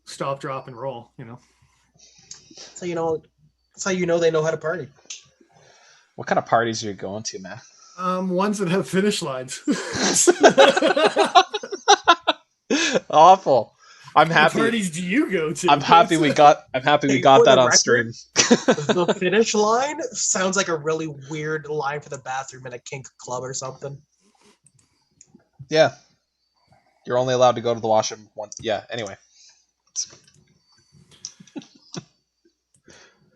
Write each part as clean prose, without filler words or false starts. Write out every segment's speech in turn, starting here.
stop, drop, and roll. So that's how you know they know how to party. What kind of parties are you going to, man? Ones that have finish lines. Awful. I'm happy. What parties do you go to? I'm happy we got that on stream. The finish line sounds like a really weird line for the bathroom in a kink club or something. Yeah. You're only allowed to go to the washroom once. Yeah, anyway.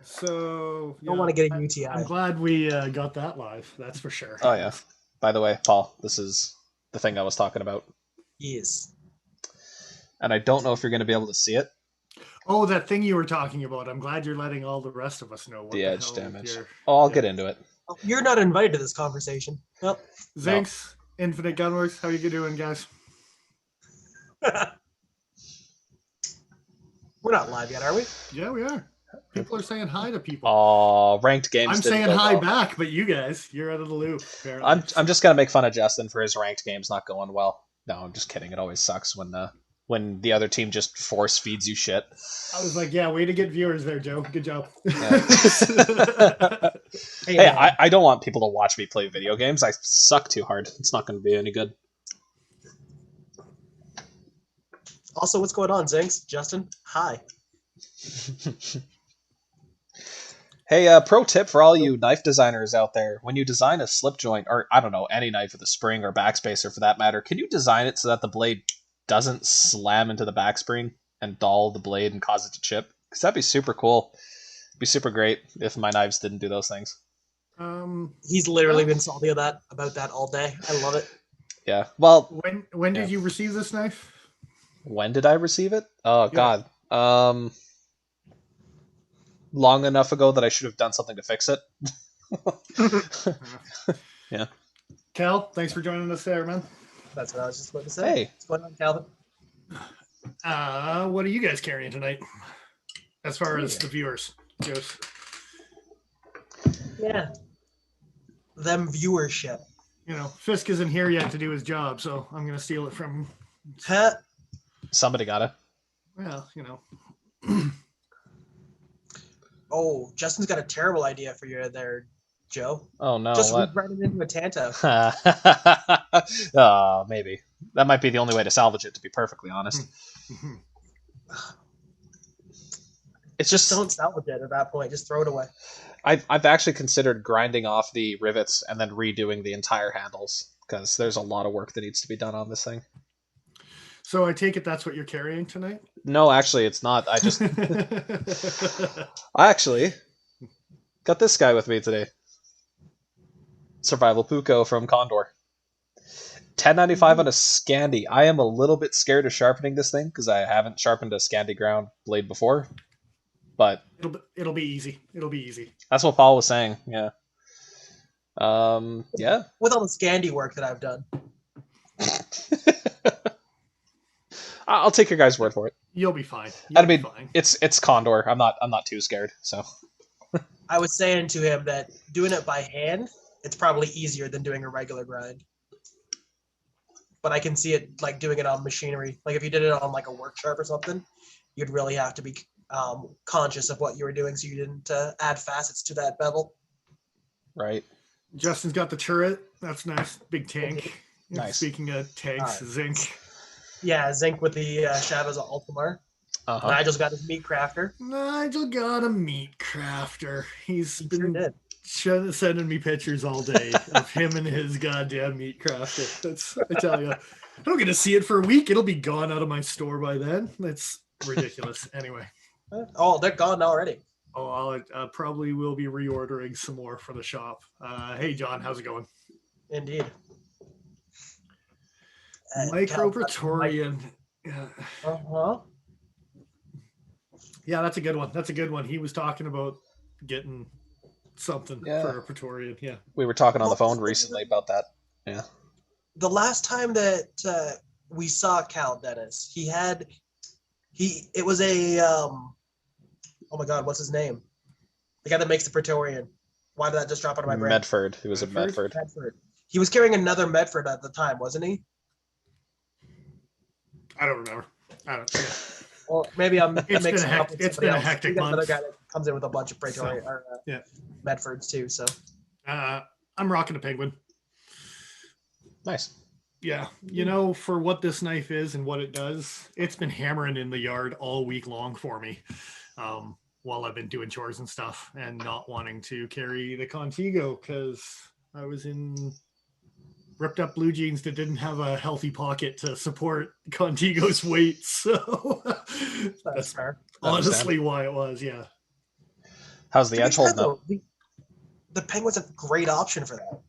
So don't want to get a UTI. I'm glad we got that live. That's for sure. Oh yeah. By the way, Paul, this is the thing I was talking about. Yes. And I don't know if you're going to be able to see it. Oh, that thing you were talking about. I'm glad you're letting all the rest of us know. What the edge hell damage. I'll get into it. You're not invited to this conversation. Nope. Zinx, no. Infinite Gunworks, how you doing, guys? We're not live yet, are we? Yeah, we are. People are saying hi to people. Oh, ranked games. I'm saying hi back, but you guys, you're out of the loop. Apparently. I'm just gonna make fun of Justin for his ranked games not going well. No, I'm just kidding. It always sucks when the other team just force feeds you shit. I was like, yeah, way to get viewers there, Joe. Good job. Hey, I don't want people to watch me play video games. I suck too hard. It's not going to be any good. Also, what's going on, Zinx? Justin, hi. Hey, pro tip for all you knife designers out there. When you design a slip joint, or I don't know, any knife with a spring or backspacer for that matter, can you design it so that the blade doesn't slam into the backspring and dull the blade and cause it to chip? Because that'd be super cool. It'd be super great if my knives didn't do those things. He's literally been salty about that all day. I love it. Yeah. Well, when did you receive this knife? When did I receive it? Oh, yeah. God. Long enough ago that I should have done something to fix it. Yeah. Cal, thanks for joining us there, man. That's what I was just about to say. Hey. What's going on, Calvin? What are you guys carrying tonight? As far as the viewers goes. Yeah. Them viewership. Fisk isn't here yet to do his job, so I'm going to steal it from him. Huh? Somebody gotta. Well, Oh, Justin's got a terrible idea for you there, Joe. Oh, no. Just rewrite it into a Tanto. Maybe. That might be the only way to salvage it, to be perfectly honest. It's just don't salvage it at that point. Just throw it away. I've actually considered grinding off the rivets and then redoing the entire handles, because there's a lot of work that needs to be done on this thing. So I take it that's what you're carrying tonight? No, actually, it's not. I just... I actually got this guy with me today. Survival Puko from Condor. 1095 on a Scandi. I am a little bit scared of sharpening this thing, because I haven't sharpened a Scandi ground blade before. But... It'll be easy. It'll be easy. That's what Paul was saying, yeah. Yeah. With all the Scandi work that I've done. I'll take your guys' word for it. You'll be fine. Fine. It's Condor. I'm not too scared. So. I was saying to him that doing it by hand, it's probably easier than doing a regular grind. But I can see it like doing it on machinery. Like if you did it on like a work sharp or something, you'd really have to be conscious of what you were doing so you didn't add facets to that bevel. Right. Justin's got the turret. That's nice. Big tank. Nice. Speaking of tanks, Zinc. Yeah, Zinc with the Shabba's Ultimar. Nigel's got his meat crafter. Nigel got a meat crafter. He been sure sending me pictures all day of him and his goddamn meat crafter. I tell you, I don't get to see it for a week. It'll be gone out of my store by then. That's ridiculous. Anyway. Oh, they're gone already. Oh, I probably will be reordering some more for the shop. Hey, John, how's it going? Indeed. Micro Praetorian. Yeah, that's a good one. That's a good one. He was talking about getting something for a Praetorian. Yeah. We were talking on the phone recently about that. Yeah. The last time that we saw Cal Dennis, it was a oh my God, what's his name? The guy that makes the Praetorian. Why did that just drop out of my brain? Medford. He was a Medford. He was carrying another Medford at the time, wasn't he? I don't remember. Or maybe I'm It's mixing been a up with it's somebody been a else. hectic We got another month. guy that comes in with a bunch of Praetorian or yeah. Medfords too. So I'm rocking a penguin. Nice. Yeah, you know, for what this knife is and what it does, it's been hammering in the yard all week long for me, while I've been doing chores and stuff, and not wanting to carry the Contigo because I was in ripped up blue jeans that didn't have a healthy pocket to support Contigo's weight. So that's fair. honestly why it was. Yeah. How's the edge holding up? The Penguin's a great option for that,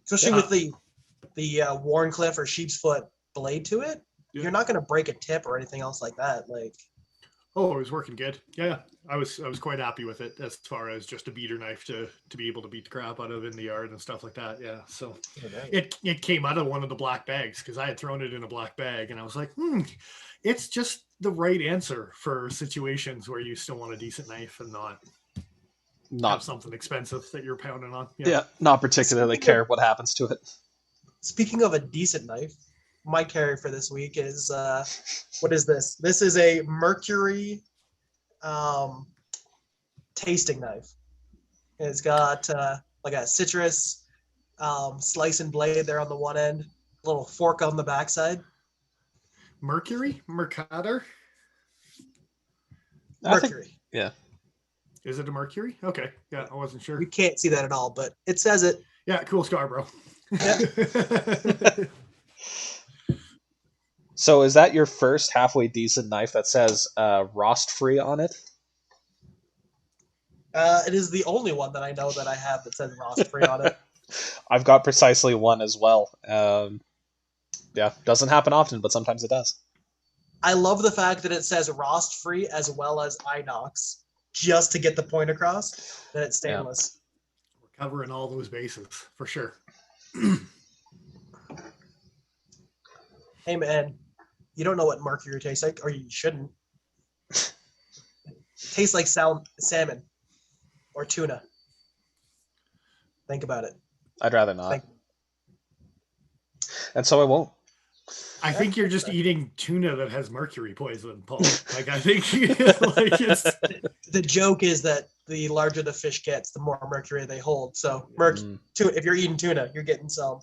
especially with the Warncliffe or Sheep's Foot blade to it. Yeah. You're not going to break a tip or anything else like that. Like, oh, it was working good. Yeah, I was quite happy with it as far as just a beater knife to be able to beat the crap out of in the yard and stuff like that. Yeah, so it came out of one of the black bags because I had thrown it in a black bag and I was like, it's just the right answer for situations where you still want a decent knife and not have something expensive that you're pounding on. Yeah, not particularly care what happens to it. Speaking of a decent knife, my carry for this week is what is this? This is a Mercury tasting knife. It's got like a citrus slice and blade there on the one end, a little fork on the backside. Mercator? Mercury. Yeah. Is it a Mercury? Okay. Yeah, I wasn't sure. You can't see that at all, but it says it. Yeah, cool scar, bro. So is that your first halfway decent knife that says rost free on it? It is the only one that I know that I have that says rost free on it. I've got precisely one as well. Yeah, doesn't happen often, but sometimes it does. I love the fact that it says rost free as well as inox, just to get the point across that it's stainless. Yeah. We're covering all those bases for sure. Hey man, you don't know what Mercury tastes like, or you shouldn't. Tastes like salmon or tuna. Think about it. I'd rather not. And so I won't. I think you're just eating tuna that has mercury poison, Paul. Like, I think like it's... The joke is that the larger the fish gets, the more mercury they hold. So, if you're eating tuna, you're getting some.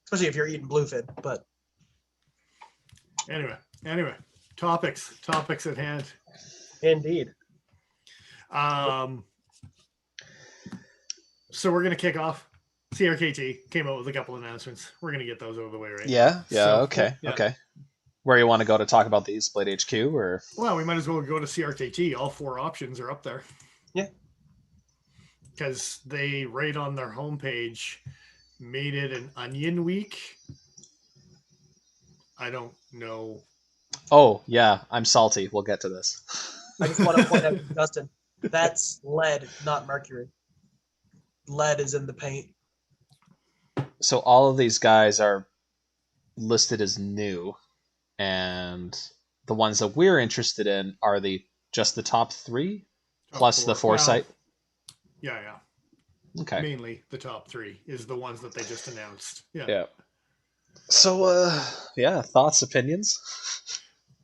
Especially if you're eating bluefin. But anyway, topics at hand. Indeed. So we're gonna kick off. CRKT came out with a couple announcements. We're gonna get those over the way, right? Yeah. Okay. Where you want to go to talk about these, Blade HQ or? Well, we might as well go to CRKT. All 4 options are up there. Yeah. Because they, right on their homepage, made it an onion week. I don't know. Oh, yeah. I'm salty. We'll get to this. I just want to point out, Justin, that's lead, not mercury. Lead is in the paint. So all of these guys are listed as new, and the ones that we're interested in are just the top 3 plus 4. The Foresight. Well, yeah. Okay. Mainly the top 3 is the ones that they just announced. Yeah. So, thoughts, opinions?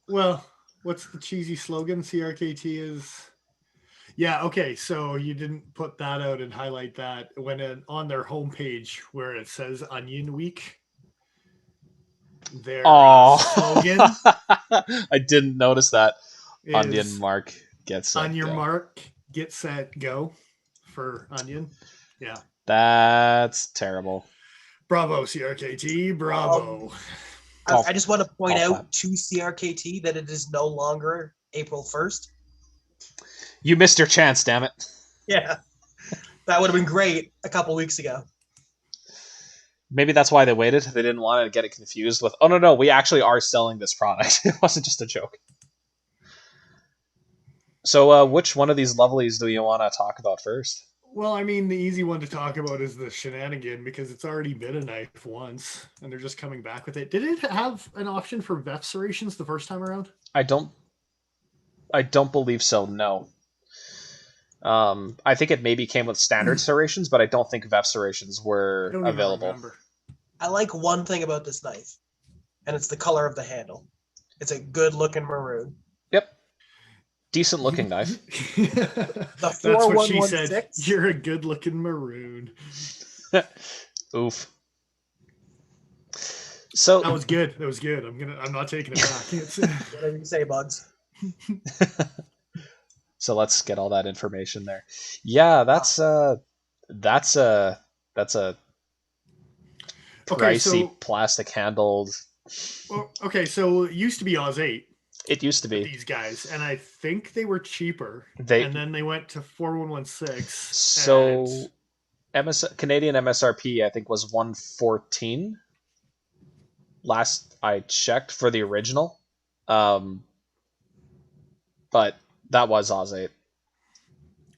Well, what's the cheesy slogan? CRKT is... Yeah, okay, so you didn't put that out and highlight that when on their homepage where it says Onion Week, their slogan... I didn't notice that. Onion mark, get set, on your go. mark, get set, go for onion. Yeah. That's terrible. Bravo, CRKT, bravo. I just want to point out to CRKT that it is no longer April 1st. You missed your chance, damn it. Yeah. That would have been great a couple weeks ago. Maybe that's why they waited. They didn't want to get it confused with, oh, no, we actually are selling this product. It wasn't just a joke. So which one of these lovelies do you want to talk about first? Well, I mean, the easy one to talk about is the Shenanigan because it's already been a knife once, and they're just coming back with it. Did it have an option for VEF serrations the first time around? I don't believe so, no. I think it maybe came with standard serrations, but I don't think VEF serrations were available. I like one thing about this knife, and it's the color of the handle. It's a good-looking maroon. Yep. Decent looking knife. The That's what she said. 4116. You're a good-looking maroon. Oof. So That was good. That was good. I'm not taking it back. Whatever you say, Bugs. So let's get all that information there. Yeah, that's a pricey plastic handled. Well, okay, so it used to be Oz 8. It used to be These guys, and I think they were cheaper. And then they went to 4116. So Canadian MSRP I think was 114. Last I checked for the original, but that was Oz 8.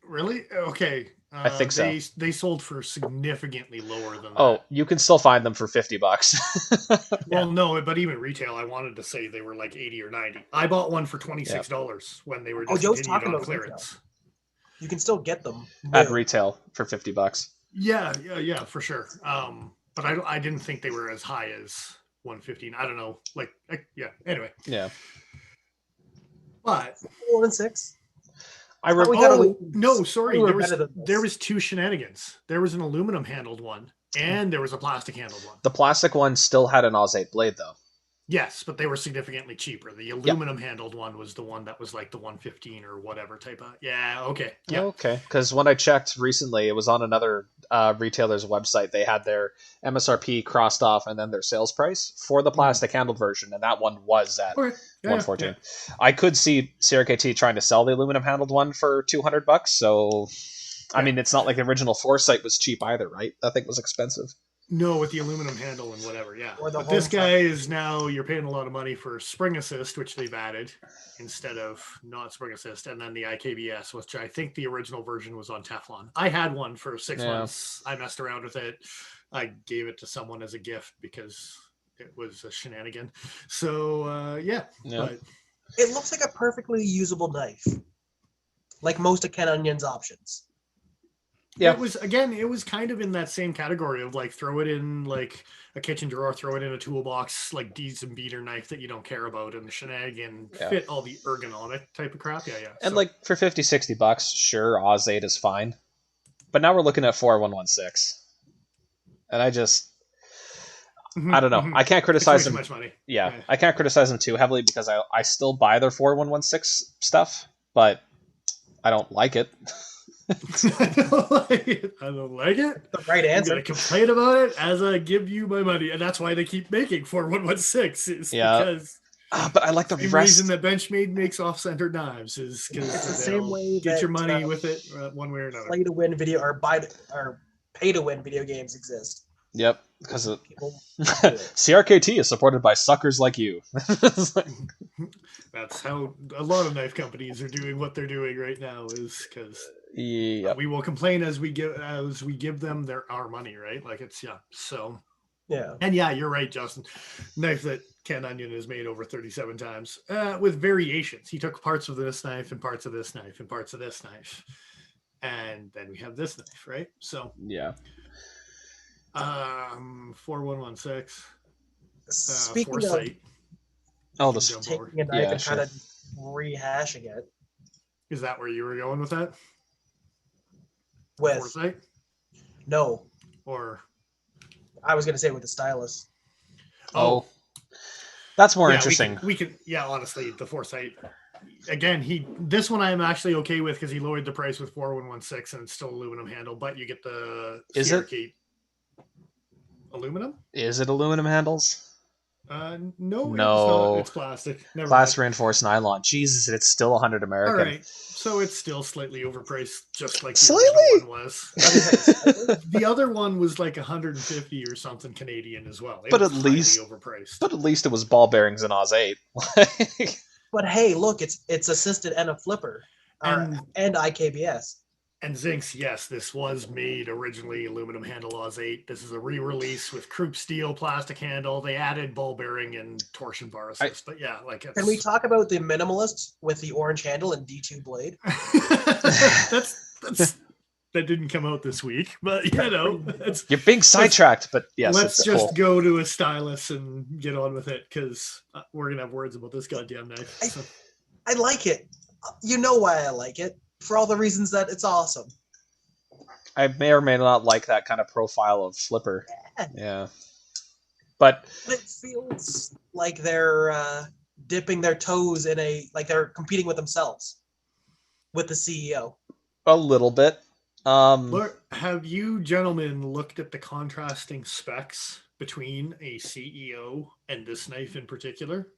Really? Okay. I think so. They sold for significantly lower than that. Oh, you can still find them for $50. Well, no, but even retail, I wanted to say they were like 80 or 90. I bought one for $26 when they were discontinued on clearance. Retail. You can still get them at retail for $50. Yeah, for sure. But I didn't think they were as high as 115. I don't know. Anyway. Yeah. But 416. No, sorry. There was two shenanigans. There was an aluminum handled one, and there was a plastic handled one. The plastic one still had an Oz 8 blade, though. Yes, but they were significantly cheaper. The aluminum handled one was the one that was like the 115 or whatever type of. Yeah, okay. Yeah. Okay, because when I checked recently, it was on another retailer's website. They had their MSRP crossed off and then their sales price for the plastic handled version, and that one was at 114. Yeah. I could see CRKT trying to sell the aluminum handled one for $200. So, I mean, it's not like the original Foresight was cheap either, right? That thing was expensive. No, with the aluminum handle and whatever, yeah. But this guy is now, you're paying a lot of money for spring assist, which they've added instead of not spring assist, and then the IKBS, which I think the original version was on Teflon. I had one for 6 months. I messed around with it. I gave it to someone as a gift because it was a shenanigan. So, But it looks like a perfectly usable knife, like most of Ken Onion's options. Yeah, it was kind of in that same category of like throw it in like a kitchen drawer, throw it in a toolbox, like decent beater knife that you don't care about, and the shenanigan fit all the ergonomic type of crap. Yeah. And like for $50-$60, sure, Oz 8 is fine. But now we're looking at 4116. And I don't know. I can't criticize them. Too much money. Yeah, I can't criticize them too heavily because I still buy their 4116 stuff, but I don't like it. I don't like it. The right answer. I'm gonna complain about it as I give you my money, and that's why they keep making 4116. Because but I like the reason that Benchmade makes off-centered knives is because it's the same way get your money with it one way or another. Play to win video or pay to win video games exist. Yep, because CRKT is supported by suckers like you. That's how a lot of knife companies are doing what they're doing right now. Is because we will complain as we give them our money, right? Like it's So and you're right, Justin. Knife that Ken Onion has made over 37 times with variations. He took parts of this knife and parts of this knife and parts of this knife, and then we have this knife, right? So 4116. Speaking Foresight. of taking a knife and kind of rehashing it. Is that where you were going with that? With Foresight? No. Or I was going to say with the Stylus. Oh. That's more interesting. We could honestly, the Foresight. Again, this one I'm actually okay with because he lowered the price with 4116 and it's still aluminum handle, but you get the CRKT. Aluminum? Is it aluminum handles? No, it's not. It's plastic. Glass reinforced nylon. Jesus, it's still 100 American. All right, so it's still slightly overpriced, just like the other one was. The other one was like 150 or something Canadian as well. But at least overpriced. But at least it was ball bearings in Oz 8. But hey, look, it's assisted and a flipper, and IKBS. And Zinks, yes, this was made originally aluminum handle Oz 8. This is a re-release with croup steel plastic handle. They added ball bearing and torsion bar assist. But yeah, like it's... Can we talk about the minimalists with the orange handle and D2 blade? that didn't come out this week, but you know, you're being sidetracked. But yes, let's just go to a Stylus and get on with it because we're gonna have words about this goddamn knife. So. I like it. You know why I like it, for all the reasons that it's awesome. I may or may not like that kind of profile of flipper. Yeah. But it feels like they're dipping their toes in like they're competing with themselves, with the CEO. A little bit. Look, have you gentlemen looked at the contrasting specs between a CEO and this knife in particular?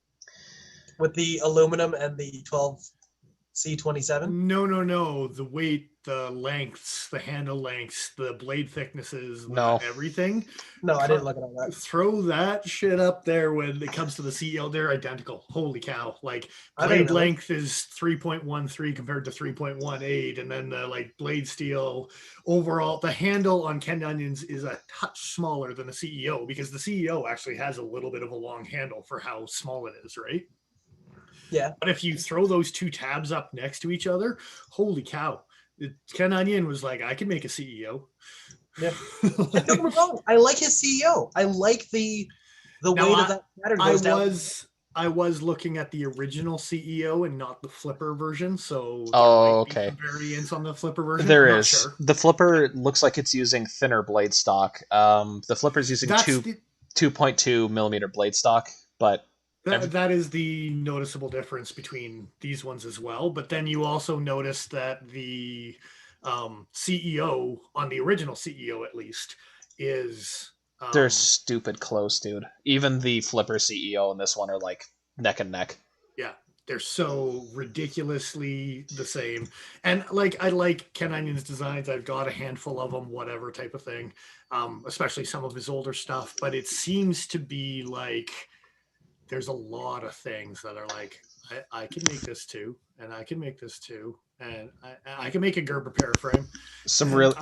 With the aluminum and the 12C27? No. The weight, the lengths, the handle lengths, the blade thicknesses, everything. No, I didn't look at all that. Throw that shit up there when it comes to the CEO. They're identical. Holy cow. Like blade length is 3.13 compared to 3.18. And then the like blade steel overall, the handle on Ken Onions is a touch smaller than the CEO because the CEO actually has a little bit of a long handle for how small it is, right? Yeah. But if you throw those two tabs up next to each other, holy cow. Ken Onion was like, I can make a CEO. Yeah. Don't get me wrong. I like his CEO. I like the way that pattern goes down. I was looking at the original CEO and not the flipper version, so okay. Some variants on the flipper version. There is. Sure. The flipper looks like it's using thinner blade stock. The flipper's using 2.2 millimeter blade stock, but that is the noticeable difference between these ones as well. But then you also notice that the CEO on the original CEO at least is they're stupid close, dude. Even the flipper CEO and this one are like neck and neck. Yeah, they're so ridiculously the same. And like I like Ken Onion's designs. I've got a handful of them, whatever type of thing. Especially some of his older stuff. But it seems to be like there's a lot of things that are like, I can make this too, and I can make this too, and I can make a Gerber paraframe. Some really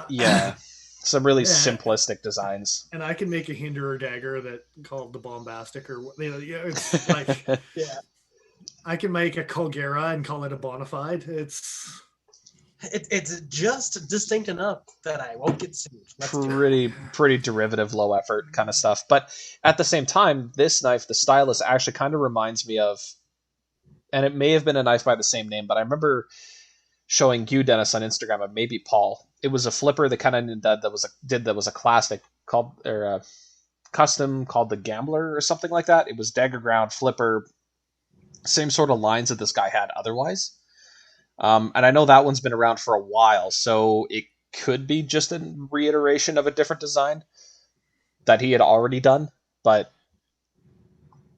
simplistic designs. And I can make a Hinderer dagger that called the Bombastic, or it's like, yeah. I can make a Colgera and call it a Bonafide. It's just distinct enough that I won't get sued. Pretty derivative, low effort kind of stuff. But at the same time, this knife, the Stylus, actually kind of reminds me of, and it may have been a knife by the same name, but I remember showing you, Dennis, on Instagram, and maybe Paul. It was a flipper that kind of did a classic called or custom called the Gambler or something like that. It was dagger ground flipper, same sort of lines that this guy had otherwise. And I know that one's been around for a while, so it could be just a reiteration of a different design that he had already done. But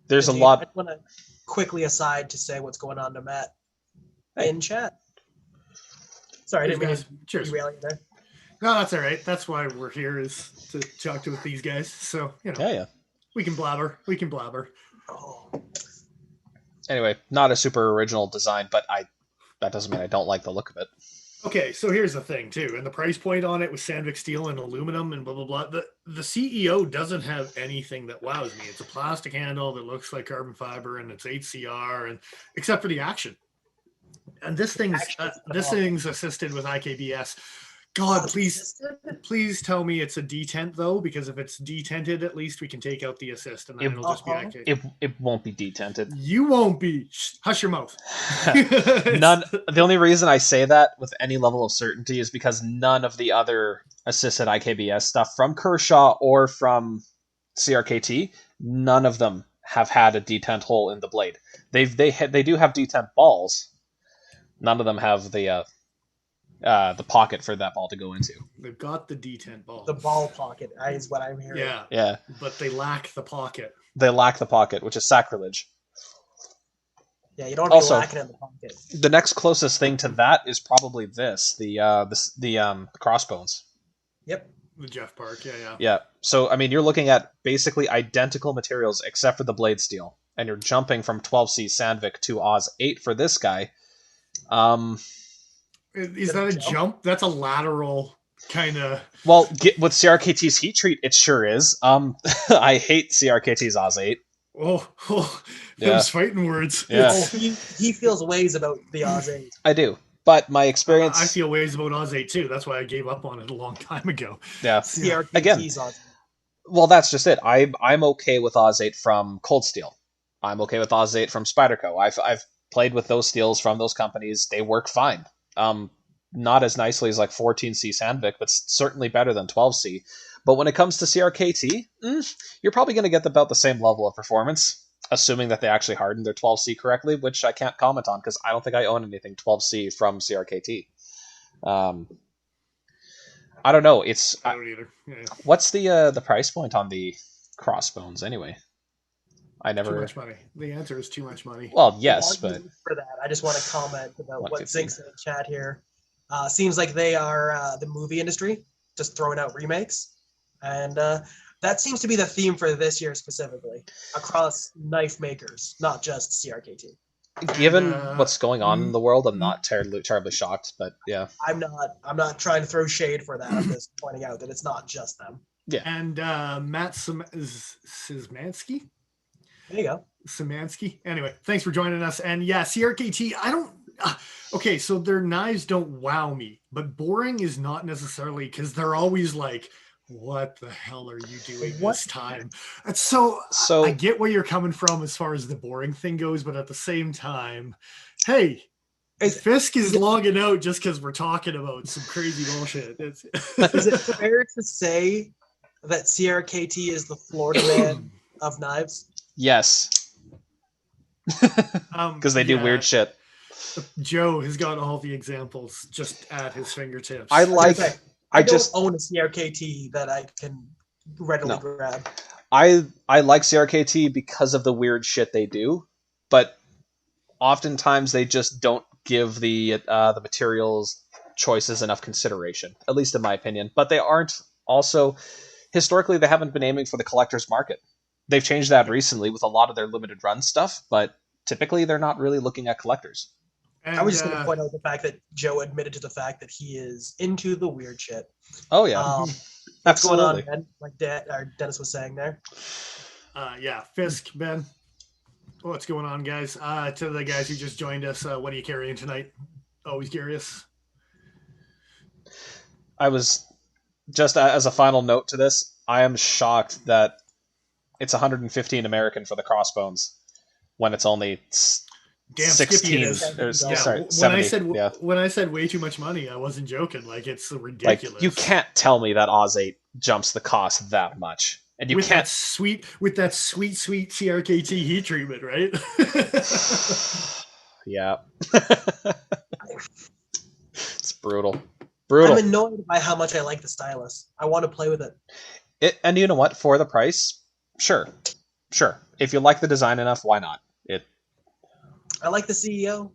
there's a lot. I want to quickly aside to say what's going on to Matt in chat. Sorry, I didn't mean to derail you there. No, that's all right. That's why we're here, is to talk to these guys. So, yeah. We can blabber. Oh. Anyway, not a super original design, but that doesn't mean I don't like the look of it. Okay, so here's the thing, too. And the price point on it was Sandvik steel and aluminum and blah, blah, blah. The CEO doesn't have anything that wows me. It's a plastic handle that looks like carbon fiber, and it's HCR, and except for the action. And this thing's assisted with IKBS. God, please tell me it's a detent, though, because if it's detented, at least we can take out the assist, and then it'll just be IK. It won't be detented. You won't be. Hush your mouth. The only reason I say that with any level of certainty is because none of the other assisted IKBS stuff from Kershaw or from CRKT, none of them have had a detent hole in the blade. They do have detent balls. None of them have the pocket for that ball to go into. They've got the detent ball. The ball pocket is what I'm hearing. Yeah. But they lack the pocket. They lack the pocket, which is sacrilege. Yeah, you don't want to be lacking in the pocket. The next closest thing to that is probably the crossbones. Yep. The Jeff Park, yeah. Yeah. So I mean, you're looking at basically identical materials except for the blade steel, and you're jumping from 12C Sandvik to Oz 8 for this guy. Is that a jump? That's a lateral kind of. Well, with CRKT's heat treat, it sure is. I hate CRKT's Oz 8. Oh, those fighting words. Yeah. He feels ways about the Oz 8. I do. But my experience... I feel ways about Oz 8 too. That's why I gave up on it a long time ago. Yeah. CRKT's Oz. Well, that's just it. I'm okay with Oz 8 from Cold Steel. I'm okay with Oz 8 from Spyderco. I've played with those steels from those companies. They work fine. Not as nicely as like 14C Sandvik, but certainly better than 12C. But when it comes to CRKT, you're probably going to get about the same level of performance, assuming that they actually hardened their 12C correctly, which I can't comment on because I don't think I own anything 12C from CRKT. I don't know. I don't either. Yeah. What's the price point on the crossbones anyway? Too much money. The answer is too much money. Well, yes, but for that, I just want to comment about what Zink's in the chat here. Seems like they are the movie industry, just throwing out remakes, and that seems to be the theme for this year specifically across knife makers, not just CRKT. Given what's going on in the world, I'm not terribly shocked, but yeah. I'm not trying to throw shade for that. I'm just pointing out that it's not just them. Yeah. And Matt Szymanski? There you go. Szymanski. Anyway, thanks for joining us. And yeah, CRKT, I don't... okay, so their knives don't wow me, but boring is not necessarily because they're always like, what the hell are you doing this time? And so I get where you're coming from as far as the boring thing goes, but at the same time, hey, Fisk is logging out just because we're talking about some crazy bullshit. Is it fair to say that CRKT is the Florida man of knives? Yes. Because they do weird shit. Joe has got all the examples just at his fingertips. I don't own a CRKT that I can readily grab. I like CRKT because of the weird shit they do, but oftentimes they just don't give the materials choices enough consideration, at least in my opinion. But they aren't also... Historically, they haven't been aiming for the collector's market. They've changed that recently with a lot of their limited run stuff, but typically they're not really looking at collectors. And, I was just going to point out the fact that Joe admitted to the fact that he is into the weird shit. Oh, yeah. What's going on, Ben? Like Dennis was saying there. Yeah, Fisk, Ben. What's going on, guys? To the guys who just joined us, what are you carrying tonight? Always curious. I was, just as a final note to this, I am shocked that it's 115 American for the crossbones when it's only... Damn 16 it is. Yeah. Sorry, 70, when I said way too much money, I wasn't joking. Like, it's ridiculous. Like, you can't tell me that Oz 8 jumps the cost that much. And you with can't... that sweet CRKT heat treatment, right? Yeah. It's brutal. I'm annoyed by how much I like the Stylus. I want to play with it. And you know what? For the price, sure. If you like the design enough, why not? I like the CEO.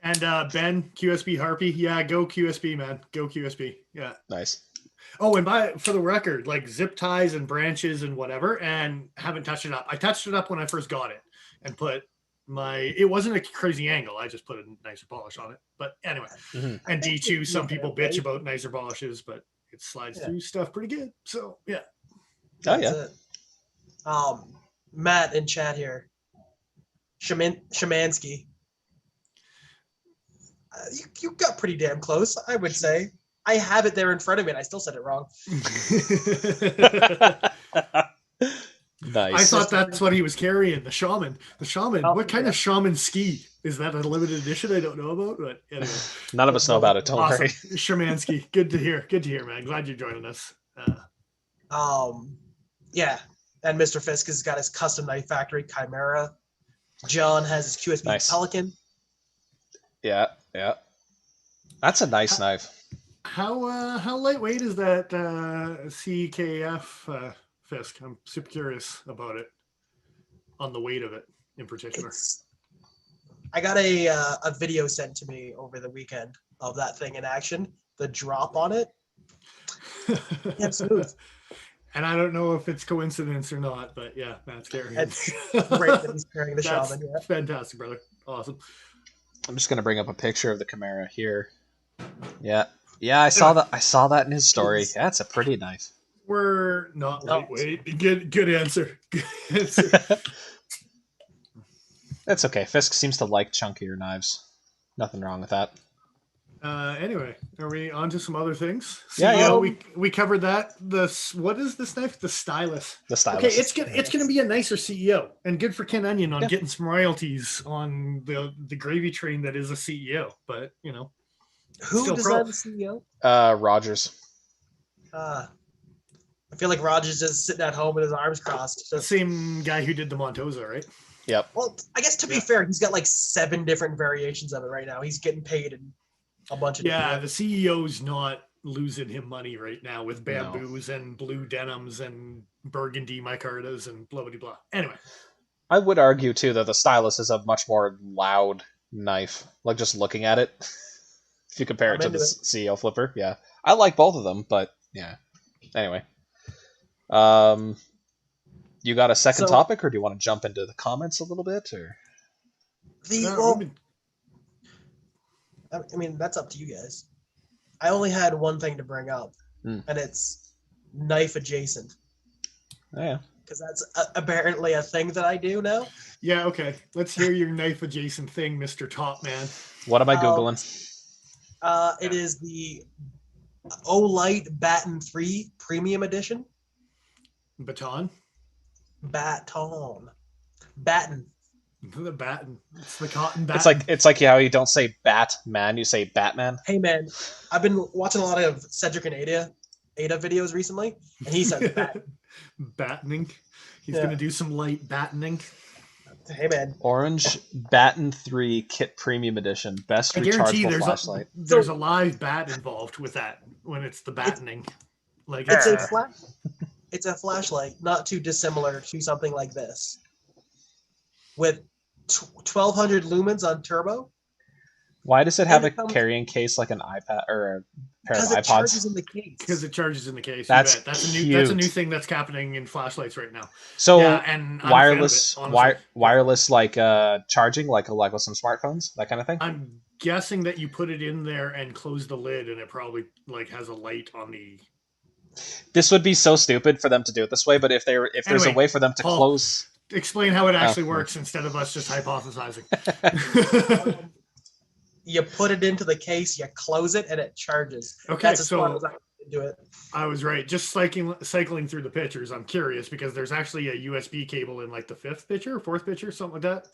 And Ben, QSB Harpy. Yeah, go QSB, man. Go QSB. Yeah. Nice. Oh, and for the record, like zip ties and branches and whatever, and haven't touched it up. I touched it up when I first got it and put it wasn't a crazy angle. I just put a nicer polish on it. But anyway, and D2, some people bitch about nicer polishes, but it slides through stuff pretty good. So, yeah. Oh, yeah. Matt in chat here. Szymanski. You got pretty damn close, I would say. I have it there in front of me, and I still said it wrong. Nice. I thought that's what he was carrying. The shaman. What kind of shaman ski? Is that a limited edition I don't know about? But anyway. None of us know about it. Don't worry. Szymanski. Good to hear, man. Glad you're joining us. Yeah. And Mr. Fisk has got his custom knife factory, Chimera. John has his QSB Pelican. Yeah. That's a nice knife. How lightweight is that CKF Fisk? I'm super curious about it. On the weight of it, in particular. I got a video sent to me over the weekend of that thing in action. The drop on it. Yeah, smooth. And I don't know if it's coincidence or not, but yeah, Matt's carrying. It's great that he's carrying the shaman. Yeah. Fantastic, brother. Awesome. I'm just gonna bring up a picture of the Chimera here. Yeah. I saw that. I saw that in his story. Yeah, it's a pretty knife. We're not lightweight. Good answer. Good answer. That's okay. Fisk seems to like chunkier knives. Nothing wrong with that. Anyway, are we on to some other things? Yeah, CEO, we covered that. What is this knife? The Stylus. The Stylus. Okay, it's gonna be a nicer CEO, and good for Ken Onion on Yeah. getting some royalties on the gravy train that is a CEO. But Who still designed the CEO? Rogers. I feel like Rogers is sitting at home with his arms crossed. the same guy who did the Montosa, right? Yep. Well, I guess to be fair, he's got like 7 different variations of it right now. He's getting paid in a bunch of different The CEO's not losing him money right now with No. bamboos and blue denims and burgundy micartas and blah blah blah. Anyway, I would argue too that the Stylus is a much more loud knife. Like just looking at it, if you compare it to the CEO flipper, yeah, I like both of them, but yeah. Anyway, you got a second topic, or do you want to jump into the comments a little bit, or? I mean, that's up to you guys. I only had one thing to bring up, and it's knife adjacent. Oh, yeah. Because that's apparently a thing that I do now. Yeah, okay. Let's hear your knife adjacent thing, Mr. Top Man. What am I Googling? It is the Olight Baton 3 Premium Edition. Baton? Baton. The Baton. It's the cotton baton. It's like how you don't say Batman, you say Batman. Hey man, I've been watching a lot of Cedric and Ada videos recently, and he says baton. Battening. He's gonna do some light battening. Hey man. Orange Baton 3 Kit Premium Edition. Best rechargeable flashlight. There's a live bat involved with that when it's the battening. It's a flashlight, not too dissimilar to something like this. With 1200 lumens on turbo. Why does it have a carrying case like an iPad or a pair of iPods? Because it charges in the case. Because it charges in the case. That's a new thing that's happening in flashlights right now. So and wireless like charging like with some smartphones, that kind of thing. I'm guessing that you put it in there and close the lid, and it probably has a light on the. This would be so stupid for them to do it this way, but if there's a way for them to close. Explain how it actually works instead of us just hypothesizing. You put it into the case, you close it, and it charges. Okay, that's as far as I can do it. I was right. Just cycling through the pictures, I'm curious because there's actually a USB cable in like the 5th picture, 4th picture, something like that.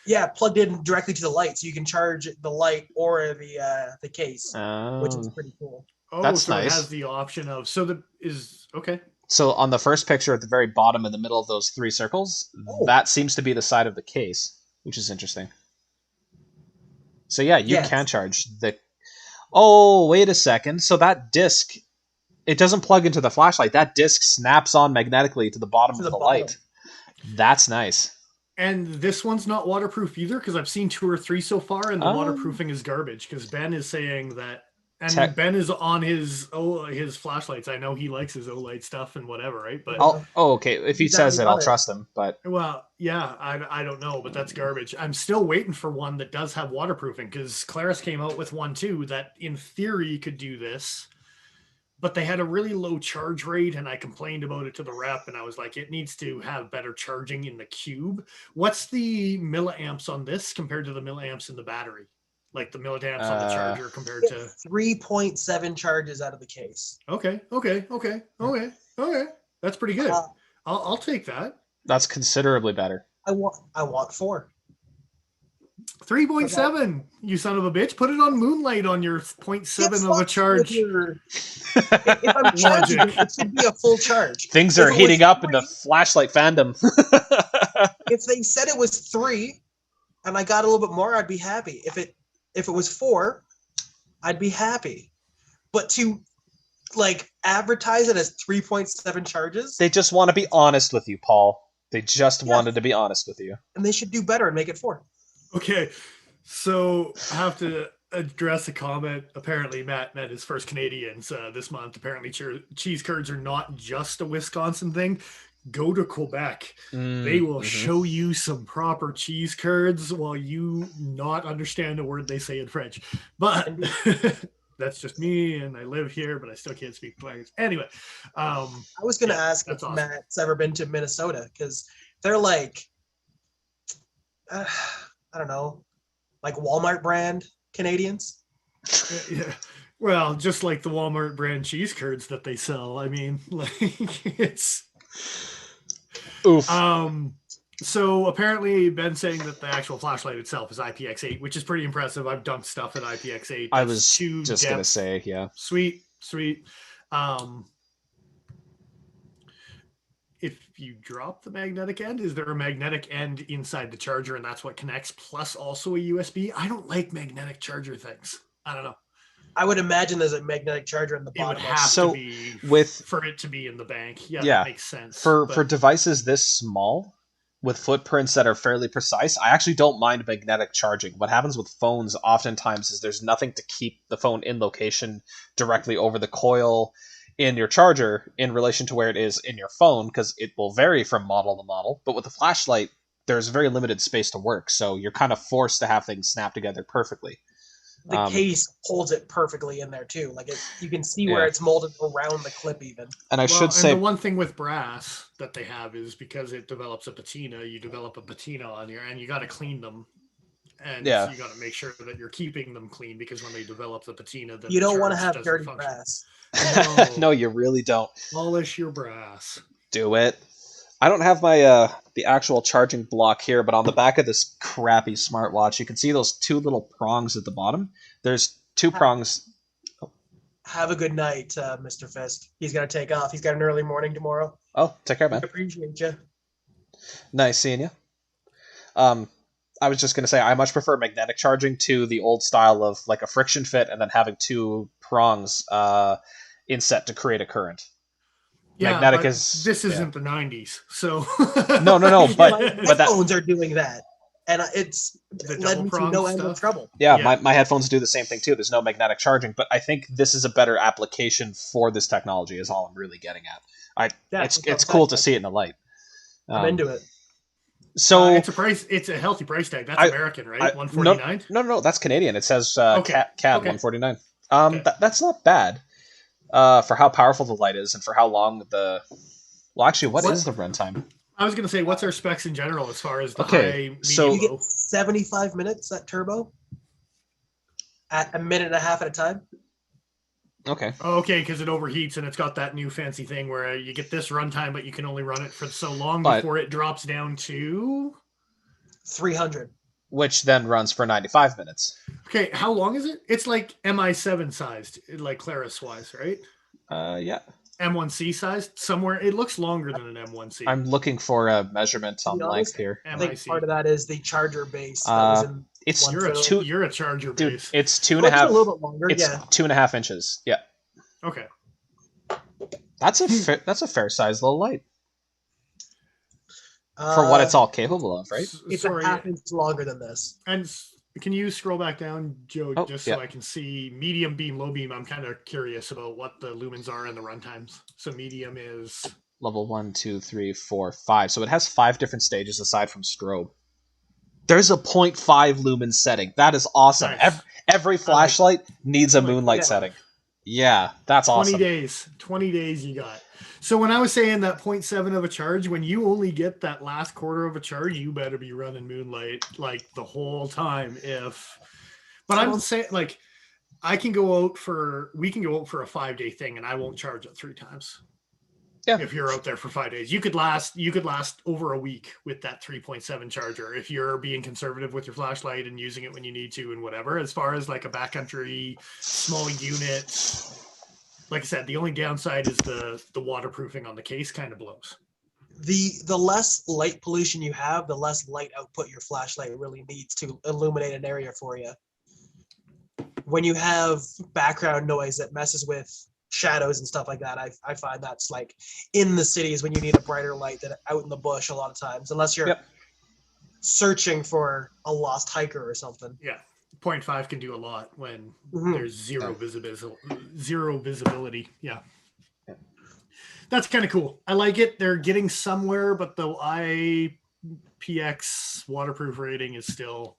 Yeah, plugged in directly to the light, so you can charge the light or the case, which is pretty cool. Oh, that's so nice. It has the option of okay. So on the first picture at the very bottom in the middle of those 3 circles, that seems to be the side of the case, which is interesting. So yeah, you can charge the. Oh, wait a second. So that disc, it doesn't plug into the flashlight. That disc snaps on magnetically to the bottom of the light. That's nice. And this one's not waterproof either, because I've seen 2 or 3 so far, and the waterproofing is garbage. Because Ben is saying that. And Ben is on his flashlights. I know he likes his Olight stuff and whatever, right? But okay. If he says it, I'll trust him. But yeah, I don't know, but that's garbage. I'm still waiting for one that does have waterproofing because Claris came out with one too that in theory could do this, but they had a really low charge rate, and I complained about it to the rep, and I was like, it needs to have better charging in the cube. What's the milliamps on this compared to the milliamps in the battery? Like the milliamps on the charger compared to 3.7 charges out of the case. Okay. That's pretty good. I'll take that. That's considerably better. I want 4. 3.7. You son of a bitch! Put it on Moonlight on your 0.7 of a charge. If I'm charging, it should be a full charge. Things are heating up in the flashlight fandom. If they said it was 3, and I got a little bit more, I'd be happy. If it was 4, I'd be happy. But to advertise it as 3.7 charges, they just want to be honest with you, Paul. They just wanted to be honest with you, and they should do better and make it 4. Okay, so I have to address a comment. Apparently, Matt met his first Canadians this month. Apparently, cheese curds are not just a Wisconsin thing. Go to Quebec. They will show you some proper cheese curds while you not understand a word they say in French. But that's just me, and I live here, but I still can't speak French. Anyway. I was going to ask if awesome. Matt's ever been to Minnesota, because they're like, I don't know, like Walmart brand Canadians. Yeah. Well, just like the Walmart brand cheese curds that they sell. I mean, like it's Oof. So apparently Ben's saying that the actual flashlight itself is IPX8, which is pretty impressive. I've dumped stuff at IPX8. I was just gonna say, yeah. Sweet. If you drop the magnetic end, is there a magnetic end inside the charger and that's what connects plus also a USB? I don't like magnetic charger things. I don't know. I would imagine there's a magnetic charger in the bottom. It would have to be for it to be in the bank. Yeah, that makes sense. For devices this small, with footprints that are fairly precise, I actually don't mind magnetic charging. What happens with phones oftentimes is there's nothing to keep the phone in location directly over the coil in your charger in relation to where it is in your phone, because it will vary from model to model. But with the flashlight, there's very limited space to work, so you're kind of forced to have things snap together perfectly. The case holds it perfectly in there too. Like you can see where it's molded around the clip even. And I should say, the one thing with brass that they have is because it develops a patina, you develop a patina on your, and you got to clean them. And you got to make sure that you're keeping them clean, because when they develop the patina, you don't want to have dirty brass. No, you really don't. Polish your brass. Do it. I don't have my the actual charging block here, but on the back of this crappy smartwatch, you can see those two little prongs at the bottom. There's two prongs. Have a good night, Mr. Fisk. He's got to take off. He's got an early morning tomorrow. Oh, take care, man. I appreciate you. Nice seeing you. I was just going to say, I much prefer magnetic charging to the old style of like a friction fit and then having two prongs inset to create a current. Yeah, magnetic this isn't the 90s, so no, but that phones are doing that, and it's led me to no end of trouble. Yeah, my headphones do the same thing too. There's no magnetic charging, but I think this is a better application for this technology. Is all I'm really getting at. It's cool to see it in the light. I'm into it. So it's a healthy price tag. That's American, right? $149. No, that's Canadian. It says CAD $149. That's not bad. For how powerful the light is and for how long well, actually, what is the runtime? I was going to say, what's our specs in general as far as the high, medium, so you get 75 minutes at turbo at a minute and a half at a time. Okay. Okay, because it overheats and it's got that new fancy thing where you get this runtime, but you can only run it for so long before it drops down to 300. Which then runs for 95 minutes. Okay, how long is it? It's like MI7 sized, like Claris wise, right? Yeah. M1C sized somewhere. It looks longer than an M1C. I'm looking for a measurement on length here. I think part of that is the charger base. You're a charger base. It's 2.5. A little bit longer. It's 2.5 inches. Yeah. Okay. That's a fair size little light. For what it's all capable of, right? It's a half inch longer than this. And can you scroll back down, Joe, so I can see medium beam, low beam? I'm kind of curious about what the lumens are and the runtimes. So medium is level 1, 2, 3, 4, 5. So it has 5 different stages aside from strobe. There's a 0.5 lumen setting. That is awesome. Nice. Every flashlight needs a moonlight setting. Yeah, that's 20 awesome. 20 days you got. So when I was saying that 0.7 of a charge, when you only get that last quarter of a charge, you better be running moonlight like the whole time. But I'm saying, like, we can go out for a 5-day thing and I won't charge it 3 times. Yeah. If you're out there for 5 days, you could last over a week with that 3.7 charger if you're being conservative with your flashlight and using it when you need to and whatever. As far as like a backcountry small unit, like I said, the only downside is the waterproofing on the case kind of blows. The less light pollution you have, the less light output your flashlight really needs to illuminate an area for you. When you have background noise that messes with shadows and stuff like that, I find that's like in the cities when you need a brighter light than out in the bush a lot of times, unless you're searching for a lost hiker or something. Yeah. 0.5 can do a lot when there's zero visibility. Yeah. That's kind of cool. I like it. They're getting somewhere, but the IPX waterproof rating is still,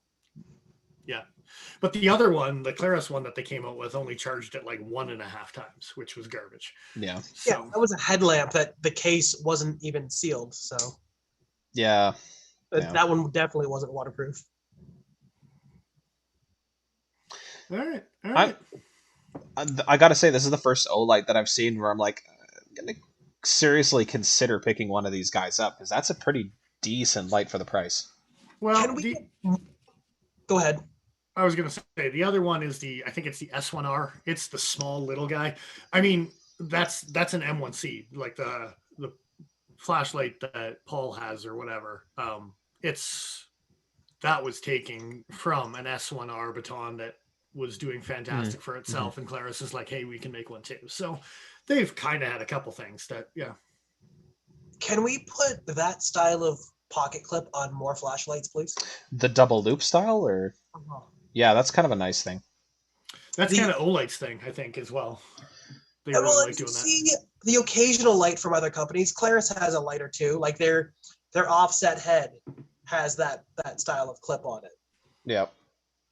But the other one, the Claris one that they came out with, only charged it like 1.5 times, which was garbage. Yeah. So, that was a headlamp that the case wasn't even sealed. So yeah. That one definitely wasn't waterproof. All right. I gotta say, this is the first Olight that I've seen where I'm like, I'm gonna seriously consider picking one of these guys up, because that's a pretty decent light for the price. Well, Can we go ahead? I was going to say the other one is I think it's the S1R. It's the small little guy. I mean, that's an M1C, like the flashlight that Paul has or whatever. That was taking from an S1R Baton that was doing fantastic for itself, and Claris is like, hey, we can make one too. So they've kind of had a couple things that, yeah. Can we put that style of pocket clip on more flashlights, please? The double loop style, or yeah, that's kind of a nice thing. That's kind of Olight's thing, I think, as well. They really like doing that. The occasional light from other companies. Claris has a light or two. Like their offset head has that style of clip on it. Yeah.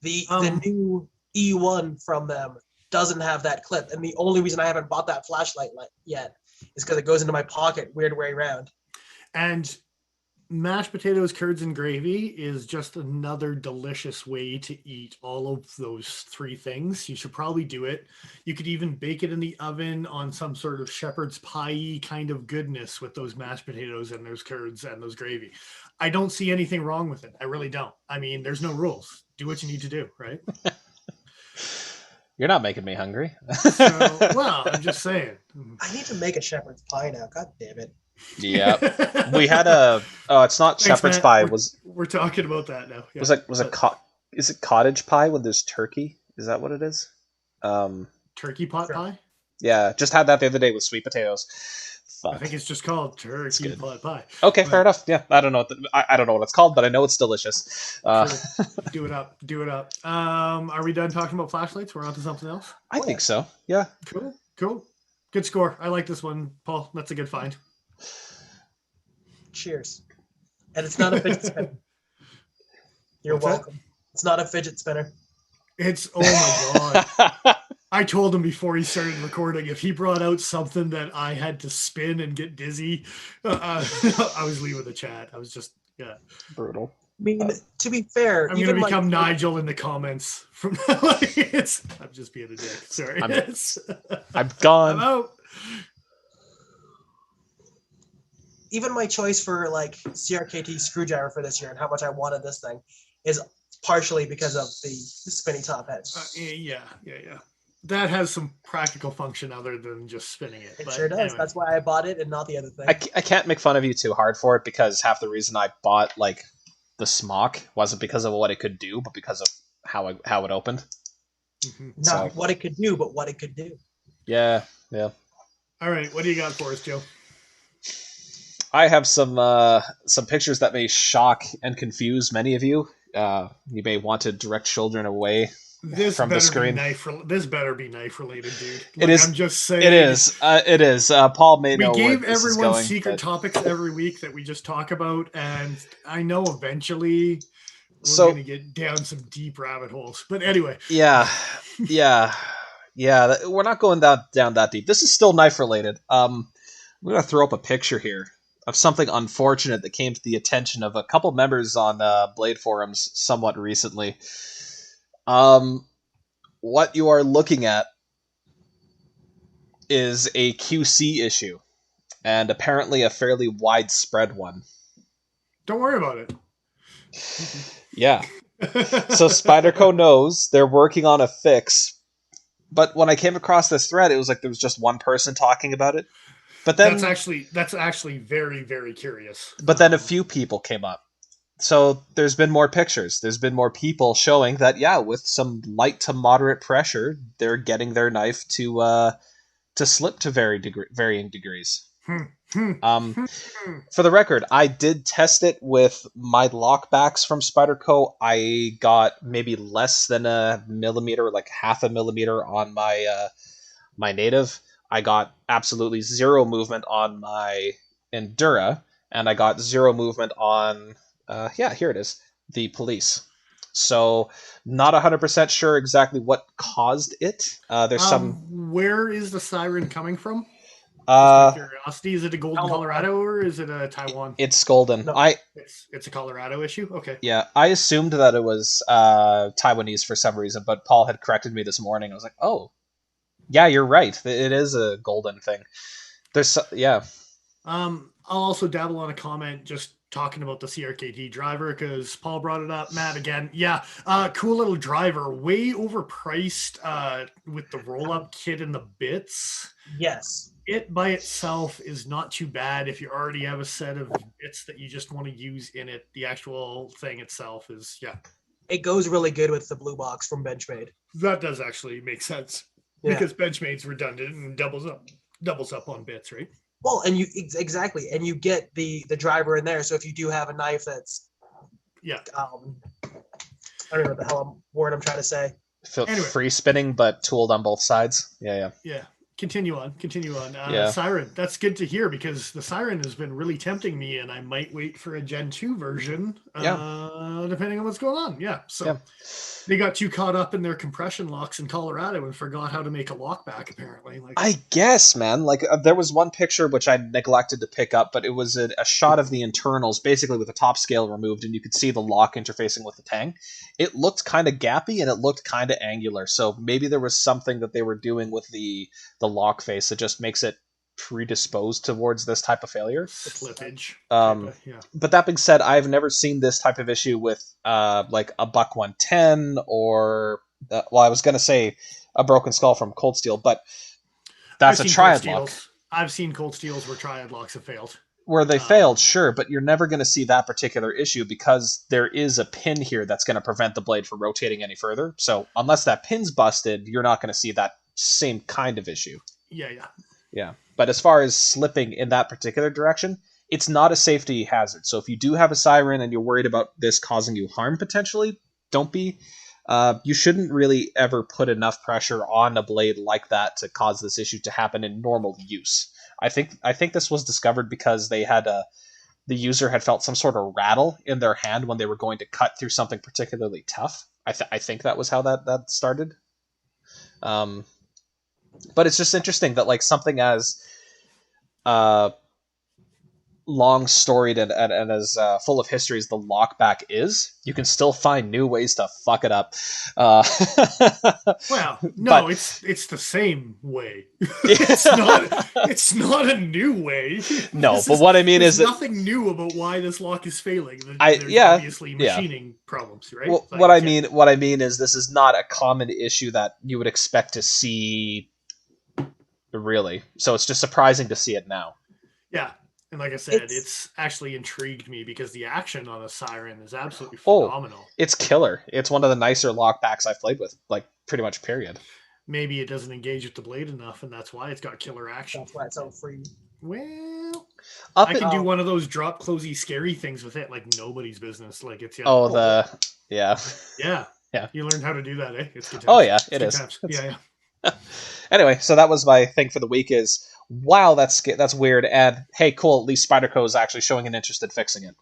The new E1 from them doesn't have that clip, and the only reason I haven't bought that flashlight yet is because it goes into my pocket weird way around. And mashed potatoes, curds, and gravy is just another delicious way to eat all of those three things. You should probably do it. You could even bake it in the oven on some sort of shepherd's pie kind of goodness with those mashed potatoes and those curds and those gravy. I don't see anything wrong with it. I really don't. I mean, there's no rules. Do what you need to do, right? You're not making me hungry. Well, I'm just saying. I need to make a shepherd's pie now. God damn it. Yeah, we had it's not shepherd's pie. We're talking about that now. Yeah. Is it cottage pie when there's turkey? Is that what it is? Turkey pot pie? Yeah, just had that the other day with sweet potatoes. Fuck. I think it's just called turkey pot pie. Okay, fair enough. Yeah, I don't know I don't know what it's called, but I know it's delicious. Do it up. Are we done talking about flashlights? We're on to something else? I think so. Yeah. Cool. Good score. I like this one, Paul. That's a good find. Cheers. And it's not a fidget spinner. You're welcome. It's not a fidget spinner. Oh my god. I told him before he started recording, if he brought out something that I had to spin and get dizzy, I was leaving the chat. I was just, yeah. Brutal. I mean, to be fair, I'm going to become Nigel in the comments. I'm just being a dick. Sorry. I'm gone. I'm out. Even my choice for like CRKT screwdriver for this year and how much I wanted this thing is partially because of the spinny top head. Yeah. That has some practical function other than just spinning it. It sure does. Anyway. That's why I bought it and not the other thing. I can't make fun of you too hard for it, because half the reason I bought like the smock wasn't because of what it could do, but because of how it opened. Mm-hmm. Not what it could do, but what it could do. Yeah. All right, what do you got for us, Joe? I have some pictures that may shock and confuse many of you. You may want to direct children away from the screen. This better be knife related, dude. It is. I'm just saying. It is. It is. Paul may know. We gave where this is everyone going, secret topics every week that we just talk about, and I know eventually we're going to get down some deep rabbit holes. But anyway. Yeah. We're not going down that deep. This is still knife related. I'm going to throw up a picture here of something unfortunate that came to the attention of a couple members on Blade forums somewhat recently. What you are looking at is a QC issue, and apparently a fairly widespread one. Don't worry about it. Yeah. So Spyderco knows they're working on a fix, but when I came across this thread, it was like there was just one person talking about it. But then that's actually very, very curious. But then a few people came up. So there's been more pictures. There's been more people showing that, yeah, with some light to moderate pressure, they're getting their knife to slip to varying degrees. For the record, I did test it with my lockbacks from Spyderco. I got maybe less than a millimeter, like half a millimeter on my native. I got absolutely zero movement on my Endura, and I got zero movement on, here it is, the Police. So not 100% sure exactly what caused it. There's some... Where is the siren coming from? out of curiosity, is it a golden Colorado or is it a Taiwan? It's golden. No. It's a Colorado issue. Okay. Yeah, I assumed that it was Taiwanese for some reason, but Paul had corrected me this morning. I was like, oh, yeah, you're right. It is a golden thing. Yeah. I'll also dabble on a comment just talking about the CRKT driver because Paul brought it up. Matt again. Yeah. Cool little driver. Way overpriced with the roll-up kit and the bits. Yes. It by itself is not too bad if you already have a set of bits that you just want to use in it. The actual thing itself is, yeah. It goes really good with the blue box from Benchmade. That does actually make sense because Benchmade's redundant and doubles up on bits, right? Well, and you exactly, and you get the driver in there. So if you do have a knife that's, I don't know what the hell word I'm trying to say. Anyway. Free spinning, but tooled on both sides. Yeah. Continue on. Siren, that's good to hear because the Siren has been really tempting me, and I might wait for a Gen 2 version, depending on what's going on. Yeah, so they got too caught up in their compression locks in Colorado and forgot how to make a lockback, apparently. I guess, man. There was one picture which I neglected to pick up, but it was a shot of the internals, basically with the top scale removed, and you could see the lock interfacing with the tang. It looked kind of gappy, and it looked kind of angular, so maybe there was something that they were doing with the lock face that just makes it predisposed towards this type of failure. Slippage. But that being said, I've never seen this type of issue with like a Buck 110 or I was going to say a Broken Skull from Cold Steel, but that's a triad lock. I've seen Cold Steels where triad locks have failed. Where they failed, sure, but you're never going to see that particular issue because there is a pin here that's going to prevent the blade from rotating any further. So unless that pin's busted, you're not going to see that same kind of issue. Yeah. But as far as slipping in that particular direction, it's not a safety hazard. So if you do have a Siren and you're worried about this causing you harm potentially, don't be. You shouldn't really ever put enough pressure on a blade like that to cause this issue to happen in normal use. I think this was discovered because they had the user had felt some sort of rattle in their hand when they were going to cut through something particularly tough. I think that was how that started. But it's just interesting that like something as long storied and as full of history as the lockback is, you can still find new ways to fuck it up. Well, no, but it's the same way. It's not a new way. No, but what I mean is nothing new about why this lock is failing. There's obviously machining problems, right? Well, what I mean is this is not a common issue that you would expect to see. Really, so it's just surprising to see it now. Yeah, and like I said, it's actually intrigued me because the action on a Siren is absolutely phenomenal. It's killer. It's one of the nicer lockbacks I've played with, like pretty much period. Maybe it doesn't engage with the blade enough, and that's why it's got killer action. That's why it's so free. Well, I can do one of those drop closey scary things with it, like nobody's business. Like it's yeah. You learned how to do that, eh? It's good times. Oh yeah, it is. Yeah. Anyway, so that was my thing for the week is, wow, that's weird. And hey, cool, at least Spyderco is actually showing an interest in fixing it.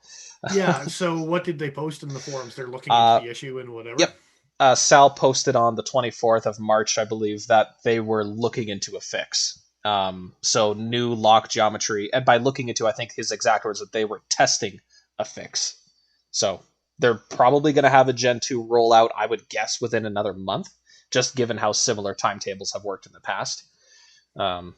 Yeah, so what did they post in the forums? They're looking into the issue and whatever? Yep. Sal posted on the 24th of March, I believe, that they were looking into a fix. So new lock geometry. And by looking into, I think his exact words, that they were testing a fix. So they're probably going to have a Gen 2 rollout, I would guess, within another month, just given how similar timetables have worked in the past. I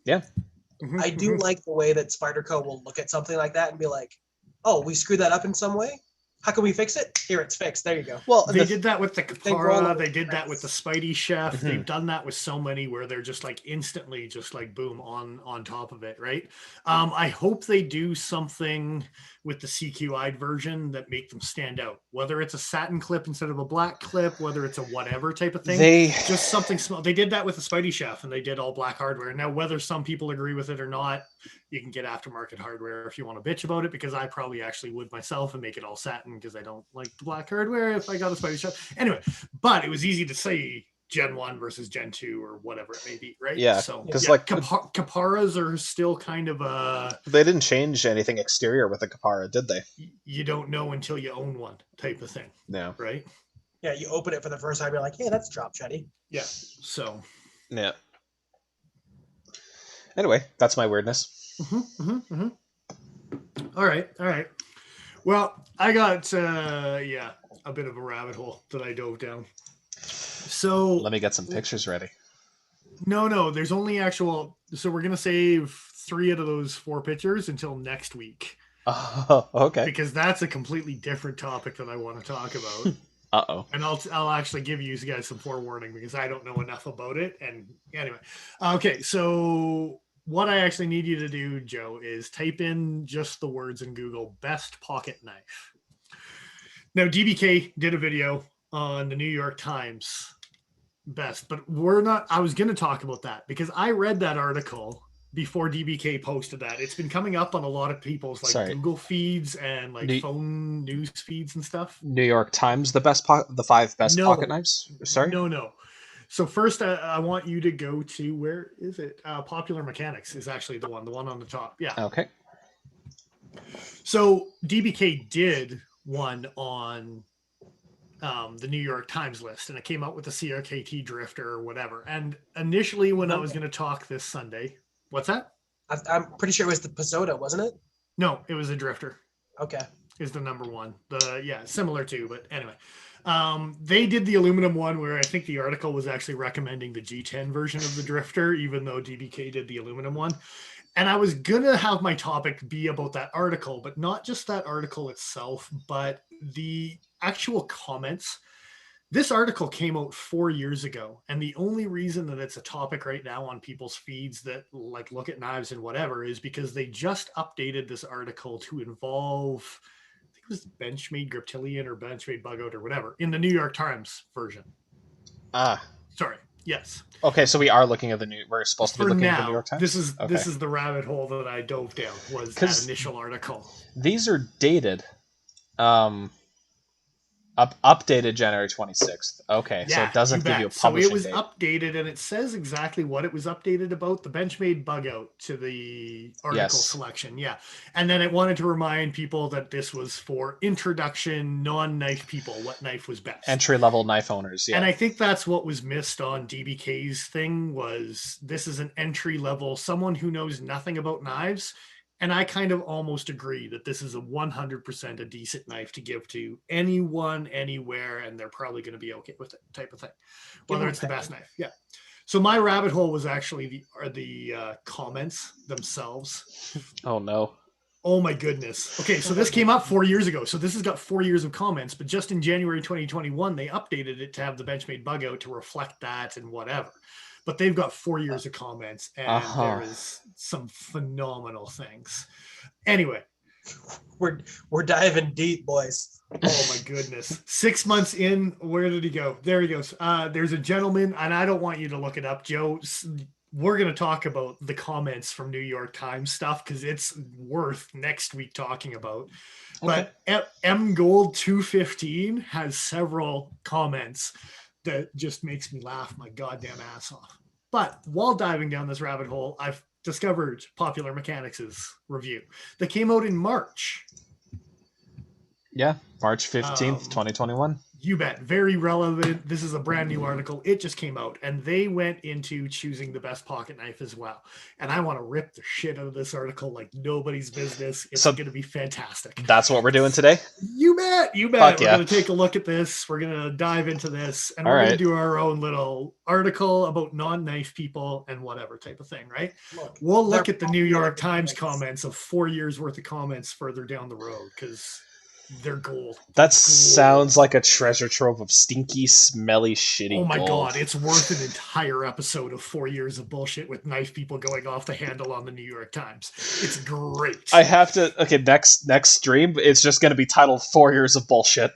do like the way that Spyderco will look at something like that and be like, oh, we screwed that up in some way? How can we fix it? Here, it's fixed. There you go. Well, they did that with the Kapara. They did that with the Spidey Chef. Mm-hmm. They've done that with so many where they're just like instantly just like boom on top of it, right? I hope they do something with the CQI version that make them stand out. Whether it's a satin clip instead of a black clip, whether it's a whatever type of thing. Just something small. They did that with the Spidey Chef and they did all black hardware. Now, whether some people agree with it or not, you can get aftermarket hardware if you want to bitch about it, because I probably actually would myself and make it all satin because I don't like the black hardware if I got a Spidey Chef. Anyway, but it was easy to say Gen 1 versus Gen 2 or whatever it may be, right? Yeah. So, because like Kaparas are still kind of they didn't change anything exterior with the Kapara, did they? You don't know until you own one type of thing. No. Right? Yeah, you open it for the first time, you're like, hey, that's drop shutty. Yeah. So. Yeah. Anyway, that's my weirdness. All right. Well, I got a bit of a rabbit hole that I dove down. So let me get some pictures ready. No, there's only actual. So we're gonna save 3 out of those 4 pictures until next week. Oh, okay. Because that's a completely different topic that I want to talk about. Uh-oh. And I'll actually give you guys some forewarning because I don't know enough about it. And anyway, okay. So what I actually need you to do, Joe, is type in just the words in Google "best pocket knife." Now, DBK did a video on the New York Times best, but I was going to talk about that because I read that article before DBK posted that. It's been coming up on a lot of people's Google feeds and phone news feeds and stuff. New York Times, the 5 best pocket knives? Sorry? No. So first, I want you to go to, where is it? Popular Mechanics is actually the one on the top. Yeah. Okay. So DBK did one on the New York Times list, and it came out with the CRKT Drifter or whatever. And initially, when I was going to talk this Sunday, what's that? I'm pretty sure it was the Pazoda, wasn't it? No, it was a Drifter. Okay. Is the number one. Similar to, but anyway. They did the aluminum one where I think the article was actually recommending the G10 version of the Drifter, even though DBK did the aluminum one. And I was going to have my topic be about that article, but not just that article itself, but the actual comments. This article came out 4 years ago, and the only reason that it's a topic right now on people's feeds that look at knives and whatever is because they just updated this article to involve, I think it was Benchmade Griptilian or Benchmade Bug Out or whatever in the New York Times version. Sorry. Yes. Okay, so we are looking at we're supposed to be looking at the New York Times? This is the rabbit hole that I dove down, was that initial article. These are dated. Updated January 26th. Okay, yeah, so it doesn't give you a publishing date. So it was updated, and it says exactly what it was updated about, the Benchmade Bug Out to the article selection. Yeah. And then it wanted to remind people that this was for introduction, non-knife people, what knife was best. Entry-level knife owners, yeah. And I think that's what was missed on DBK's thing, was this is an entry-level, someone who knows nothing about knives. And I kind of almost agree that this is 100% a decent knife to give to anyone, anywhere, and they're probably going to be okay with it, type of thing. Whether it's the best knife, yeah. So my rabbit hole was actually the comments themselves. Oh no! Oh my goodness. Okay, so this came up 4 years ago. So this has got 4 years of comments, but just in January 2021, they updated it to have the Benchmade Bug Out to reflect that and whatever. But they've got 4 years of comments, and there is some phenomenal things. Anyway, we're diving deep, boys. Oh my goodness! 6 months in, where did he go? There he goes. There's a gentleman, and I don't want you to look it up, Joe. We're going to talk about the comments from New York Times stuff because it's worth next week talking about. Okay. But M Gold 215 has several comments that just makes me laugh my goddamn ass off. But while diving down this rabbit hole, I've discovered Popular Mechanics' review that came out in March. Yeah, March 15th, 2021. You bet. Very relevant. This is a brand new article. It just came out, and they went into choosing the best pocket knife as well. And I want to rip the shit out of this article like nobody's business. It's going to be fantastic. That's what we're doing today? You bet. You bet. We're going to take a look at this. We're going to dive into this, and we're going to do our own little article about non-knife people and whatever type of thing, right? We'll look at the New York Times comments of 4 years worth of comments further down the road, because they're gold. That sounds like a treasure trove of stinky, smelly, shitty Oh my gold. God, it's worth an entire episode of 4 years of bullshit with knife people going off the handle on the New York Times. It's great. I have to... Okay, next stream, it's just going to be titled 4 years of bullshit.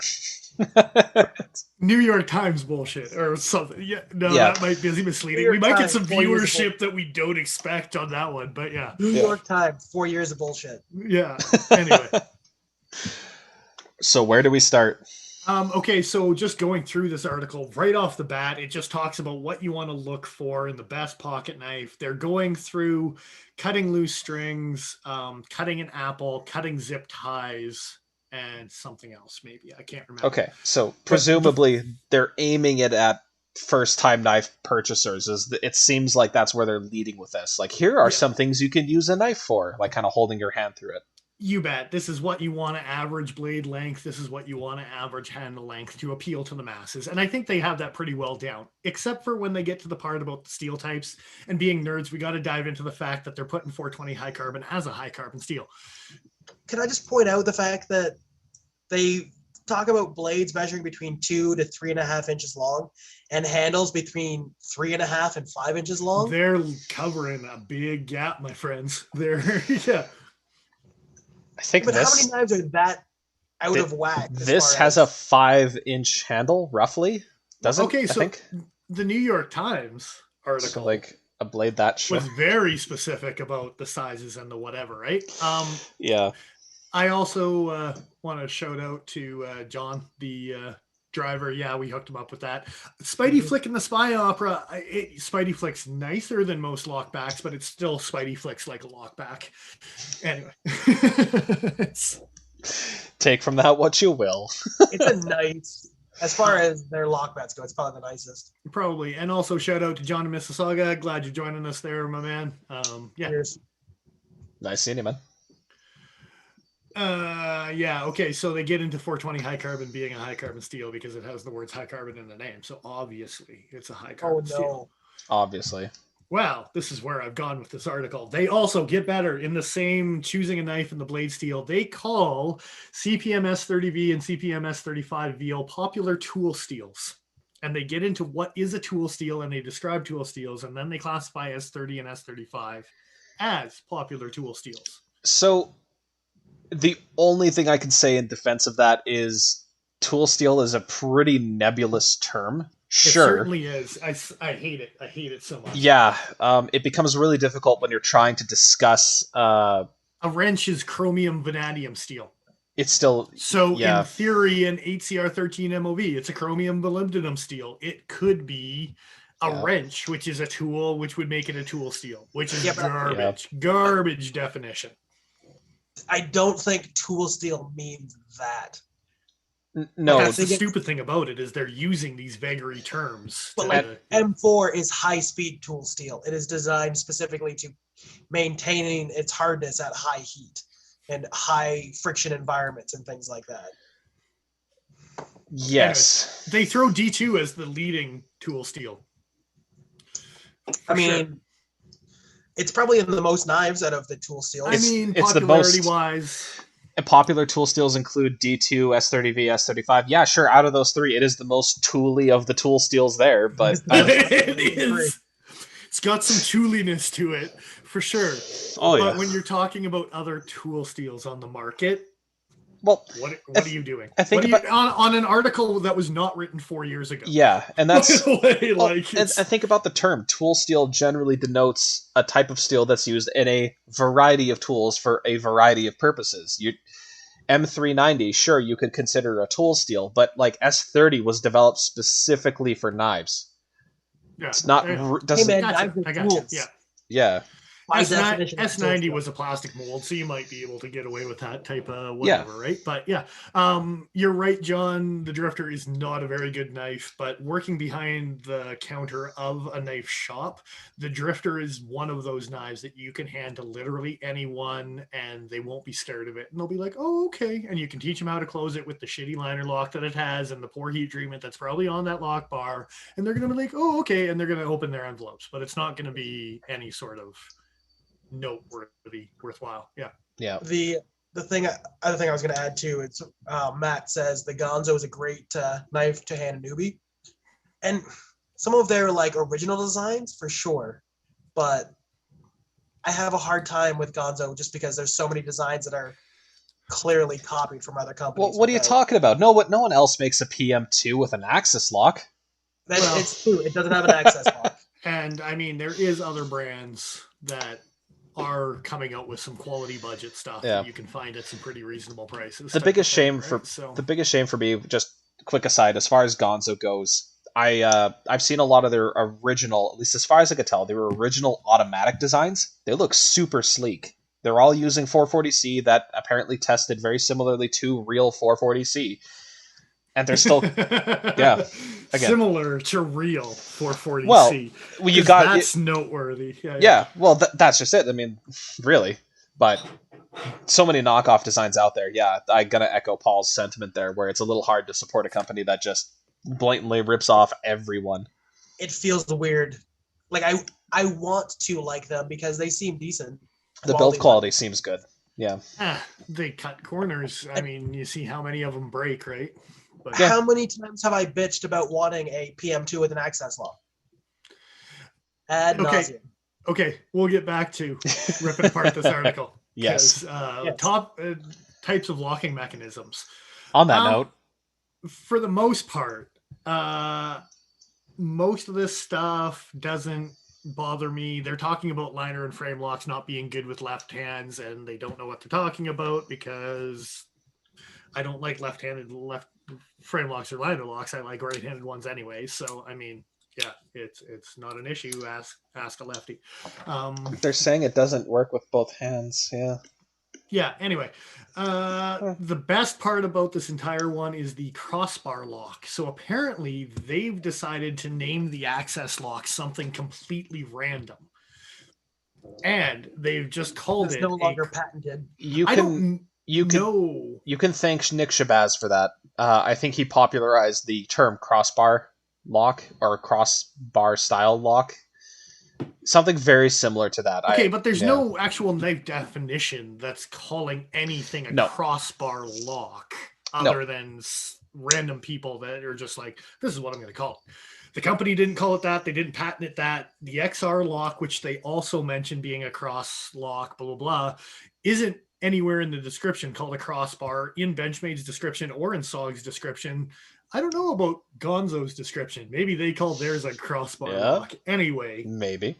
New York Times bullshit or something. That might be misleading. We might get some viewership that we don't expect on that one, but yeah. New York Times, 4 years of bullshit. Yeah, anyway. So where do we start? Okay, so just going through this article right off the bat, it just talks about what you want to look for in the best pocket knife. They're going through cutting loose strings, cutting an apple, cutting zip ties, and something else maybe. I can't remember. Okay, so presumably they're aiming it at first-time knife purchasers. It seems like that's where they're leading with this. Like, here are some things you can use a knife for, like kind of holding your hand through it. You bet. This is what you want to average blade length. This is what you want to average handle length to appeal to the masses. And I think they have that pretty well down, except for when they get to the part about the steel types. And being nerds, we got to dive into the fact that they're putting 420 high carbon as a high carbon steel. Can I just point out the fact that they talk about blades measuring between 2 to 3.5 inches long and handles between 3.5 and 5 inches long? They're covering a big gap, my friends. They're, yeah. I think but how many knives are that out of whack? This has a 5-inch handle, roughly. Doesn't okay, I so think? The New York Times article, So, like a blade that short, was very specific about the sizes and the whatever, right? Yeah. I also want to shout out to John, the driver. Yeah, we hooked him up with that. Spidey Flick in the Spy Opera. Spidey Flick's nicer than most lockbacks, but it's still Spidey Flick's like a lockback. Anyway. Take from that what you will. It's a nice, as far as their lockbacks go, it's probably the nicest. Probably. And also shout out to John in Mississauga. Glad you're joining us there, my man. Yeah. Cheers. Nice seeing you, man. Yeah, okay, so they get into 420 high carbon being a high carbon steel because it has the words high carbon in the name. So obviously it's a high carbon steel. Obviously. Well, this is where I've gone with this article. They also get better in the same choosing a knife in the blade steel. They call CPMS 30V and CPMS 35VL popular tool steels. And they get into what is a tool steel and they describe tool steels, and then they classify S30 and S35 as popular tool steels. So the only thing I can say in defense of that is tool steel is a pretty nebulous term. Sure. It certainly is. I hate it. I hate it so much. Yeah. It becomes really difficult when you're trying to discuss... a wrench is chromium vanadium steel. It's still... So in theory, an 8CR13 MOV, it's a chromium molybdenum steel. It could be a wrench, which is a tool, which would make it a tool steel, which is garbage. Garbage definition. I don't think tool steel means that. No, that's the stupid thing about it is they're using these vagary terms. But like M4 is high-speed tool steel. It is designed specifically to maintaining its hardness at high heat and high friction environments and things like that. Yes. Anyway, they throw D2 as the leading tool steel. I mean, it's probably in the most knives out of the tool steels. I mean, popularity-wise... Popular tool steels include D2, S30V, S35. Yeah, sure, out of those three, it is the most tooly of the tool steels there, but... It is. It's got some tooliness to it, for sure. Oh, but when you're talking about other tool steels on the market... Well, what are you doing? I think on an article that was not written 4 years ago. Yeah, and that's and I think about the term tool steel generally denotes a type of steel that's used in a variety of tools for a variety of purposes. M390, sure, you could consider a tool steel, but like S30 was developed specifically for knives. Yeah, it's not. Doesn't. Hey man, I got you. Yeah. Yeah. S90 was a plastic mold, so you might be able to get away with that type of whatever, right? But yeah, you're right, John. The Drifter is not a very good knife, but working behind the counter of a knife shop, the Drifter is one of those knives that you can hand to literally anyone, and they won't be scared of it, and they'll be like, "Oh, okay," and you can teach them how to close it with the shitty liner lock that it has and the poor heat treatment that's probably on that lock bar, and they're gonna be like, "Oh, okay," and they're gonna open their envelopes, but it's not gonna be any sort of noteworthy, worthwhile. Yeah. The other thing I was going to add too is Matt says the Gonzo is a great knife to hand a newbie, and some of their like original designs for sure, but I have a hard time with Gonzo just because there's so many designs that are clearly copied from other companies. Well, what are you talking about? No one else makes a PM2 with an axis lock. It's true. It doesn't have an access lock. And I mean, there is other brands that are coming out with some quality budget stuff that you can find at some pretty reasonable prices. The biggest shame for me, just quick aside, as far as Gonzo goes, I've seen a lot of their original, at least as far as I could tell, their original automatic designs. They look super sleek. They're all using 440C that apparently tested very similarly to real 440C. and they're still yeah. Again, Similar to real well, 440C. you got that's noteworthy. Yeah, well, that's just it. I mean, really, but so many knockoff designs out there. Yeah, I'm gonna echo Paul's sentiment there, where it's a little hard to support a company that just blatantly rips off everyone. It feels weird. Like I want to like them because they seem decent. The build quality seems good. Yeah. They cut corners. I mean, you see how many of them break, right? But how many times have I bitched about wanting a PM2 with an access lock? Ad nauseum. Okay, we'll get back to ripping apart this article. Yes. Top types of locking mechanisms. On that note, for the most part, most of this stuff doesn't bother me. They're talking about liner and frame locks not being good with left hands, and they don't know what they're talking about because I don't like left-handed frame locks or liner locks. I like right-handed ones anyway. So I mean, yeah, it's not an issue. Ask a lefty. They're saying it doesn't work with both hands. Yeah. Yeah. Anyway, the best part about this entire one is the crossbar lock. So apparently they've decided to name the access lock something completely random, and they've just called it. It's no longer patented. You can thank Nick Shabazz for that. I think he popularized the term crossbar lock or crossbar style lock. Something very similar to that. Okay, but there's no actual knife definition that's calling anything a crossbar lock other than random people that are just like, this is what I'm going to call it. The company didn't call it that. They didn't patent it that. The XR lock, which they also mentioned being a cross lock, blah, blah, blah, isn't anywhere in the description called a crossbar, in Benchmade's description or in Sog's description. I don't know about Gonzo's description. Maybe they called theirs a crossbar lock. Anyway. Maybe.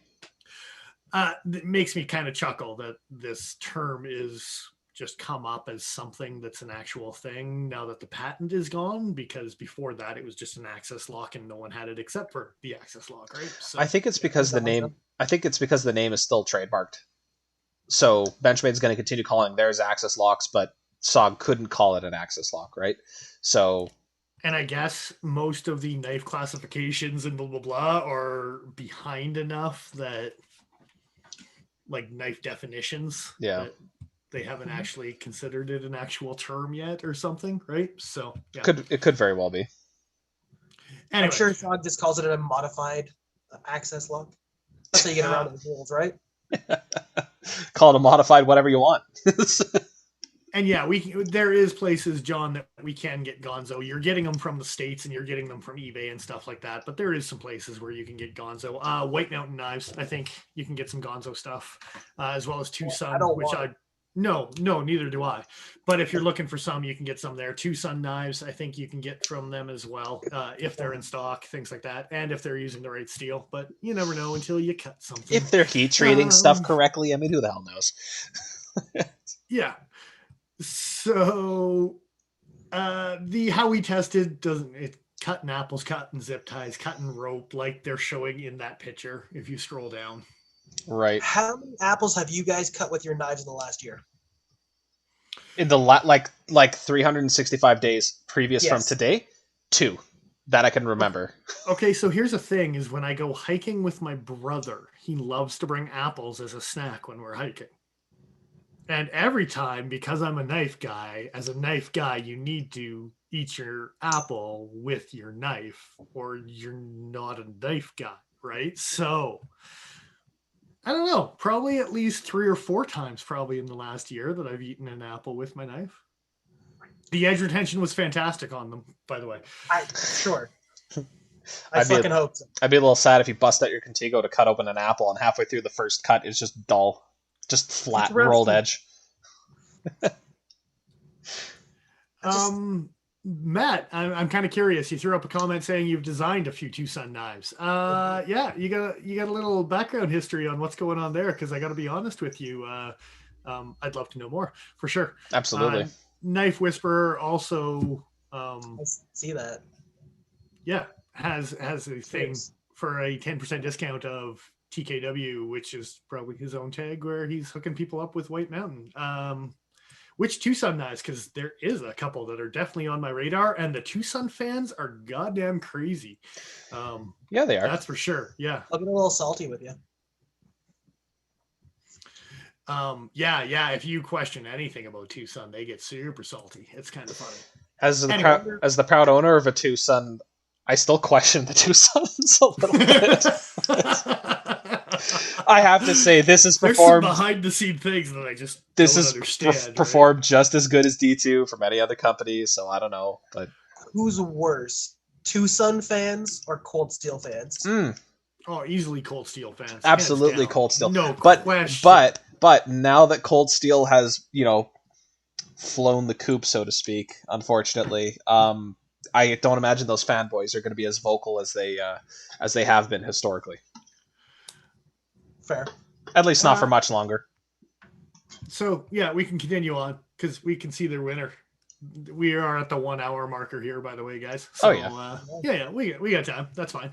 It makes me kind of chuckle that this term is just come up as something that's an actual thing now that the patent is gone, because before that it was just an access lock and no one had it except for the access lock, right? So, I think it's because the name is still trademarked. So Benchmade's going to continue calling theirs access locks, but Sog couldn't call it an access lock, right? So, and I guess most of the knife classifications and blah, blah, blah are behind enough that, like, knife definitions, that they haven't actually considered it an actual term yet or something, right? So, yeah. It could very well be. Anyway. I'm sure Sog just calls it a modified access lock. That's how you get around the rules, right? Call it a modified whatever you want. And yeah, there is places, John, that we can get Gonzo. You're getting them from the States and you're getting them from eBay and stuff like that. But there is some places where you can get Gonzo. White Mountain Knives, I think you can get some Gonzo stuff, as well as Tucson, No, neither do I. But if you're looking for some, you can get some there. Tucson Knives, I think you can get from them as well, if they're in stock, things like that, and if they're using the right steel. But you never know until you cut something. If they're heat treating stuff correctly, I mean, who the hell knows? Yeah. So how we tested cutting apples, cutting zip ties, cutting rope, like they're showing in that picture if you scroll down. Right. How many apples have you guys cut with your knives in the last year? In the like 365 days previous from today? 2 that I can remember. Okay, so here's the thing is when I go hiking with my brother, he loves to bring apples as a snack when we're hiking. And every time, because I'm a knife guy, as a knife guy, you need to eat your apple with your knife or you're not a knife guy, right? So, I don't know, probably at least 3 or 4 times probably in the last year that I've eaten an apple with my knife. The edge retention was fantastic on them, by the way. Sure. I fucking hope so. I'd be a little sad if you bust out your Contigo to cut open an apple and halfway through the first cut it's just dull. Just flat rolled edge. Matt, I'm kind of curious. You threw up a comment saying you've designed a few Tucson knives. Yeah, you got a little background history on what's going on there, because I got to be honest with you. I'd love to know more for sure. Absolutely. Knife Whisperer also. I see that. Yeah, has a thing for a 10% discount of TKW, which is probably his own tag, where he's hooking people up with White Mountain. which Tucson knives, because there is a couple that are definitely on my radar, and the Tucson fans are goddamn crazy. Yeah, they are. That's for sure. Yeah. I'll get a little salty with you. Yeah. If you question anything about Tucson, they get super salty. It's kind of funny. As the proud owner of a Tucson, I still question the Tucsons a little bit. I have to say, this is performed behind the scene things that I just performed just as good as D2 from any other company. So I don't know, but who's worse, Tucson fans or Cold Steel fans? Oh, easily Cold Steel fans. Absolutely Cold Steel. No question. But now that Cold Steel has, flown the coop, so to speak, unfortunately, I don't imagine those fanboys are going to be as vocal as they have been historically. Fair. At least not for much longer. So, yeah, we can continue on because we can see their winner. We are at the 1 hour marker here, by the way, guys. So, yeah, we got time. That's fine.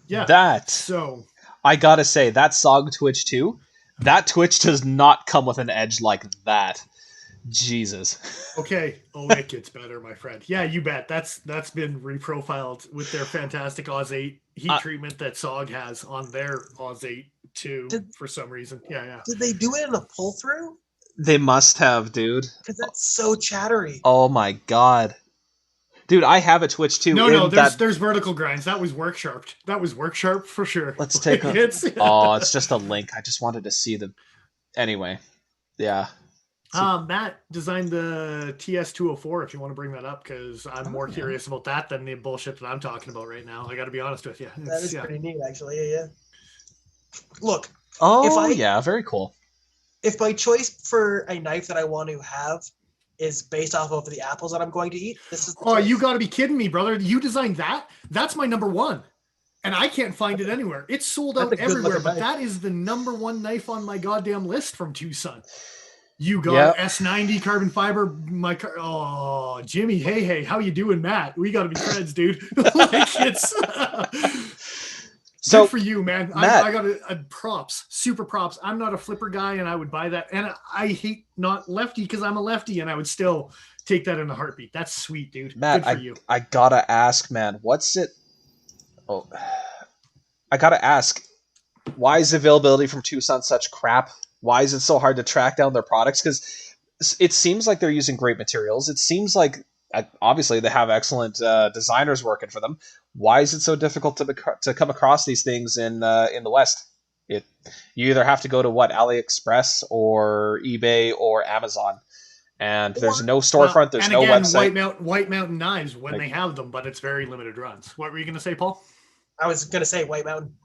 Yeah. So I gotta say, that Sog Twitch 2, that Twitch does not come with an edge like that. Jesus. Okay. Oh, it gets better, my friend. Yeah, you bet. That's been reprofiled with their fantastic Oz 8 heat treatment that Sog has on their Oz 8 too, for some reason. Yeah. Did they do it in a pull through? They must have, dude. Because that's so chattery. Oh my god. Dude, I have a Twitch too. No, there's vertical grinds. That was work sharped. That was work sharp for sure. Let's take a... it's just a link. I just wanted to see the... Anyway. Yeah. Matt designed the TS204, if you want to bring that up, because I'm more curious about that than the bullshit that I'm talking about right now. I got to be honest with you. That is pretty neat, actually. Yeah. Look. Very cool. If my choice for a knife that I want to have is based off of the apples that I'm going to eat, this is the choice. You got to be kidding me, brother. You designed that? That's my number one. And I can't find it anywhere. It's sold out everywhere, but that is the number one knife on my goddamn list from Tucson. You got S90 carbon fiber. Jimmy, hey, how you doing, Matt? We got to be friends, dude. So good for you, man. I got props, super props. I'm not a flipper guy, and I would buy that. And I hate not lefty because I'm a lefty, and I would still take that in a heartbeat. That's sweet, dude. Matt, good for you. I gotta ask, man, what's it? Oh, I gotta ask, why is the availability from Tucson such crap? Why is it so hard to track down their products? Because it seems like they're using great materials. It seems like, obviously, they have excellent designers working for them. Why is it so difficult to come across these things in the West? You either have to go to AliExpress or eBay or Amazon, and there's no storefront. There's no website. White Mountain knives when they have them, but it's very limited runs. What were you going to say, Paul? I was going to say White Mountain.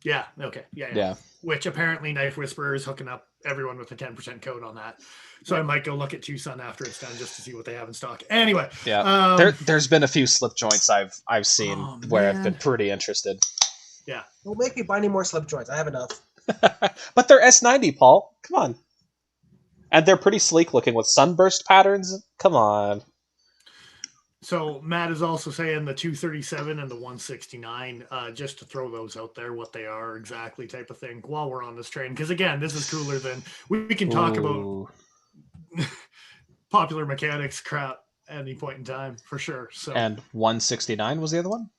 Yeah. Okay. Yeah. Which apparently Knife Whisperer is hooking up everyone with a 10% code on that. So I might go look at Tucson after it's done just to see what they have in stock. Anyway. Yeah. There's been a few slip joints I've seen where I've been pretty interested. Yeah. Don't make me buy any more slip joints. I have enough. But they're S90, Paul. Come on. And they're pretty sleek looking with sunburst patterns. Come on. So Matt is also saying the 237 and the 169, just to throw those out there, what they are exactly type of thing while we're on this train. Because again, this is cooler than we can talk about popular mechanics crap at any point in time for sure. So and 169 was the other one?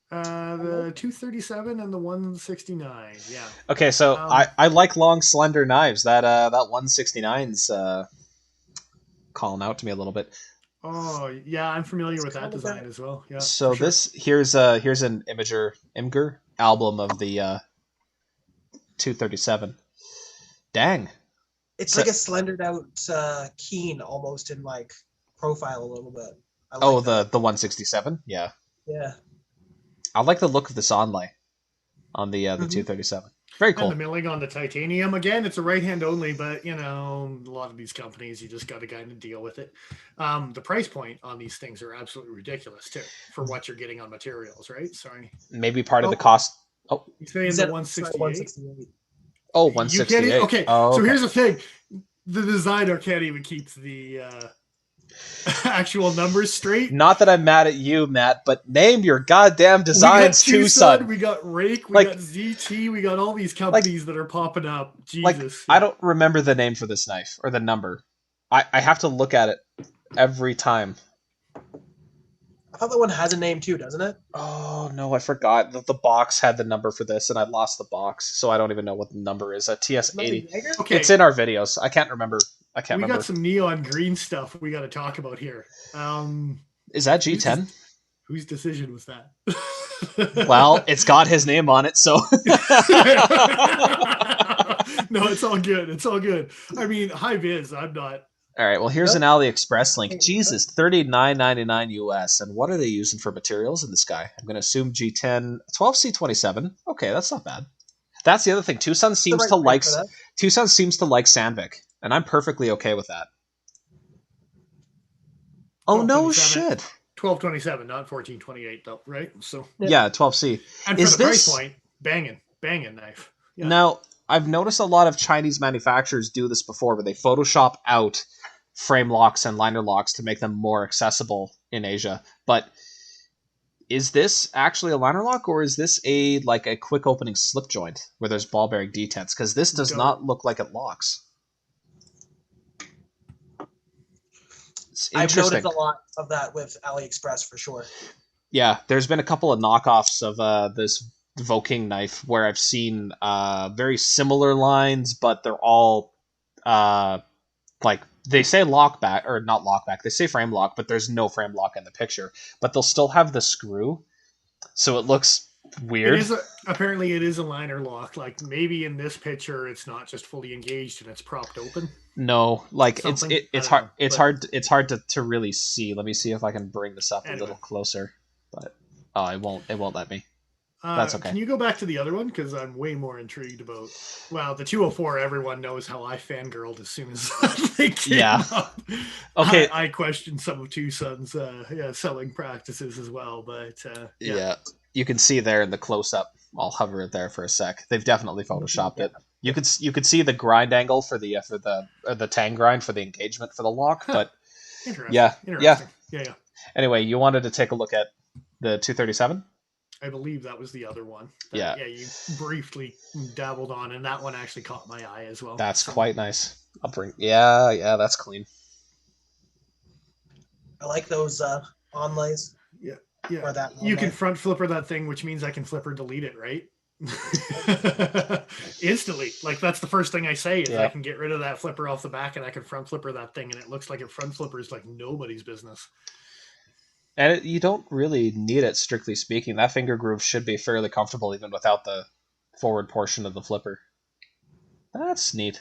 The 237 and the 169. Yeah. Okay, so I like long slender knives. That 169's calling out to me a little bit. Oh yeah, I'm familiar with that design as well. Yeah. So here's an Imgur album of the 237. Dang. It's like a slendered out Keen almost in like profile a little bit. The 167. Yeah. Yeah. I like the look of this onlay on the 237. Very cool. And the milling on the titanium. Again, it's a right hand only, but a lot of these companies, you just got to kind of deal with it. The price point on these things are absolutely ridiculous too for what you're getting on materials, right? Sorry. Maybe part of the cost. Oh, you're saying the 168? Oh, 168. Okay. So here's the thing: the designer can't even keep the actual numbers straight. Not that I'm mad at you, Matt, but name your goddamn designs, Tucson. We got Rake, we got ZT, we got all these companies that are popping up. Jesus. I don't remember the name for this knife or the number. I have to look at it every time. I thought that one has a name too, doesn't it? Oh, no, I forgot. The box had the number for this, and I lost the box, so I don't even know what the number is. A TS80. Okay. It's in our videos. I can't remember. We got some neon green stuff we got to talk about here. Is that G10? Whose decision was that? Well, it's got his name on it, so... No, it's all good. It's all good. I mean, high vis, I'm not... All right, well, here's an AliExpress link. Jesus, $39.99 US. And what are they using for materials in this guy? I'm going to assume G10, 12C27. Okay, that's not bad. That's the other thing. Tucson seems to like Sandvik, and I'm perfectly okay with that. Oh, no shit. 1227, not 1428, though, right? So yeah, 12C. And for the price point, banging knife. Yeah. Now, I've noticed a lot of Chinese manufacturers do this before, where they Photoshop out frame locks and liner locks to make them more accessible in Asia. But is this actually a liner lock, or is this a quick opening slip joint where there's ball bearing detents? Because this does not look like it locks. I've noticed a lot of that with AliExpress for sure. Yeah, there's been a couple of knockoffs of this Voking knife where I've seen very similar lines, but they're all they say lockback, or not lockback, they say frame lock, but there's no frame lock in the picture. But they'll still have the screw, so it looks weird. Apparently it is a liner lock. Like maybe in this picture it's not just fully engaged and it's propped open. No, like it's hard to really see. Let me see if I can bring this up a little closer. But it won't let me. That's okay. Can you go back to the other one? Because I'm way more intrigued about... Well, the 204, everyone knows how I fangirled as soon as they came up. Okay. I questioned some of Tucson's selling practices as well, but... yeah. You can see there in the close-up. I'll hover it there for a sec. They've definitely photoshopped it. You could see the grind angle for the tang grind for the engagement for the lock, but... Interesting. Yeah. Anyway, you wanted to take a look at the 237? I believe that was the other one. Yeah, you briefly dabbled on, and that one actually caught my eye as well. That's quite nice. I'll bring. Yeah, that's clean. I like those onlays. Yeah. Or that you can front flipper that thing, which means I can flipper delete it, right? Instantly. Like that's the first thing I say is I can get rid of that flipper off the back, and I can front flipper that thing, and it looks like it front flippers like nobody's business. And you don't really need it, strictly speaking. That finger groove should be fairly comfortable even without the forward portion of the flipper. That's neat.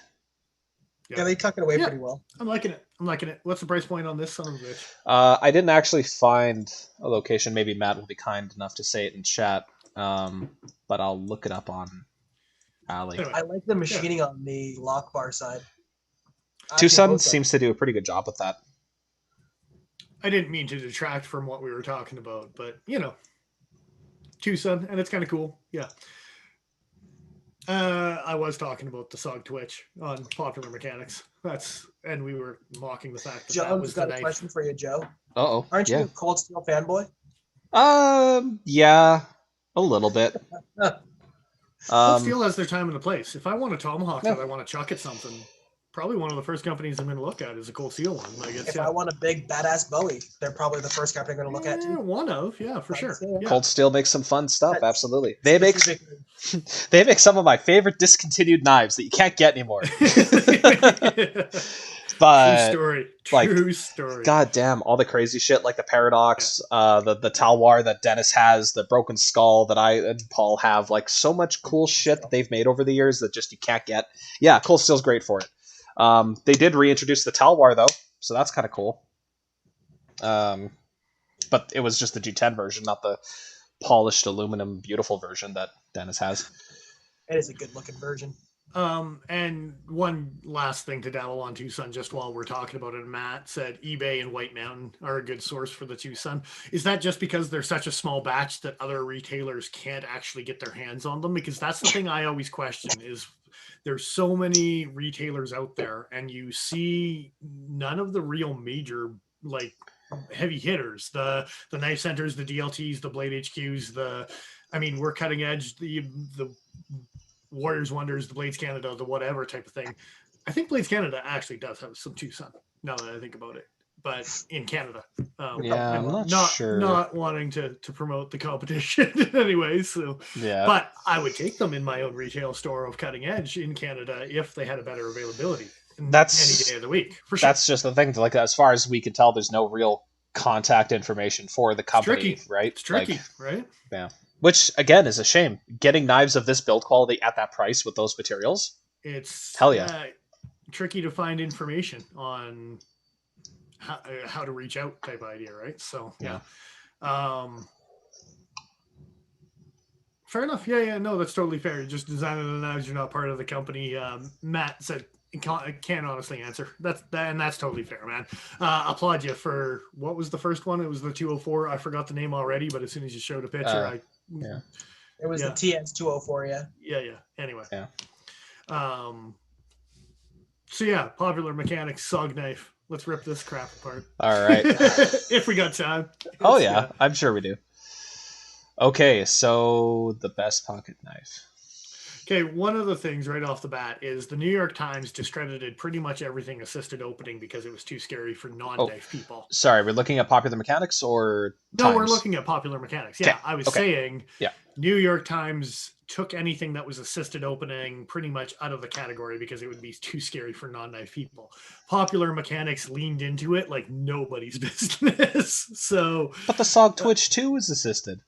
Yeah, they tuck it away pretty well. I'm liking it. What's the price point on this son of a bitch? I didn't actually find a location. Maybe Matt will be kind enough to say it in chat. But I'll look it up on Ali. Anyway, I like the machining on the lock bar side. Tucson seems to do a pretty good job with that. I didn't mean to detract from what we were talking about, but Tucson, and it's kind of cool. Yeah. I was talking about the Sog Twitch on Popular Mechanics. And we were mocking the fact that that was the knife. Got a question for you, Joe. Uh-oh. Aren't you a Cold Steel fanboy? Yeah, a little bit. Cold Steel has their time and the place. If I want a tomahawk that I want to chuck at something, probably one of the first companies I'm going to look at is a Cold Steel one. If I want a big badass Bowie, they're probably the first company I'm going to look at too. For sure. Yeah. Cold Steel makes some fun stuff. Absolutely, they make some of my favorite discontinued knives that you can't get anymore. But True story. God damn, all the crazy shit like the Paradox, the Talwar that Dennis has, the Broken Skull that I and Paul have, like so much cool shit that they've made over the years that just you can't get. Yeah, Cold Steel's great for it. They did reintroduce the Talwar though, so that's kind of cool. But it was just the G10 version, not the polished aluminum beautiful version that Dennis has. It is a good looking version. And one last thing to dabble on Tucson, just while we're talking about it, Matt said eBay and White Mountain are a good source for the Tucson. Is that just because they're such a small batch that other retailers can't actually get their hands on them? Because that's the thing I always question is there's so many retailers out there and you see none of the real major like heavy hitters, the knife centers, the DLTs, the blade HQs, we're cutting edge, the Warriors Wonders, the Blades Canada, the whatever type of thing. I think Blades Canada actually does have some Tucson, now that I think about it, but in Canada. Yeah, I'm not sure. Not wanting to promote the competition anyway, so yeah. But I would take them in my own retail store of cutting edge in Canada if they had a better availability. That's any day of the week, for sure. That's just the thing. Like, as far as we can tell, there's no real contact information for the company, right? It's tricky, right? Yeah. Which, again, is a shame. Getting knives of this build quality at that price with those materials, it's hell yeah. Tricky to find information on how to reach out type idea, right? So yeah. Fair enough. Yeah, no, that's totally fair. You're just designing the knives. You're not part of the company. Matt said, I can't honestly answer. That's totally fair, man. Applaud you for, what was the first one? It was the 204. I forgot the name already, but as soon as you showed a picture, it was the TS 204. Yeah. Anyway. Yeah. So yeah, Popular Mechanics Sog knife. Let's rip this crap apart. All right. If we got time. Oh yeah, I'm sure we do. Okay, so the best pocket knife. Okay, one of the things right off the bat is the New York Times discredited pretty much everything assisted opening because it was too scary for non-knife people. Sorry, we're looking at Popular Mechanics or Times? No, we're looking at Popular Mechanics. Yeah, I was saying New York Times took anything that was assisted opening pretty much out of the category because it would be too scary for non-knife people. Popular Mechanics leaned into it like nobody's business. So, but the Sog Twitch 2 is assisted.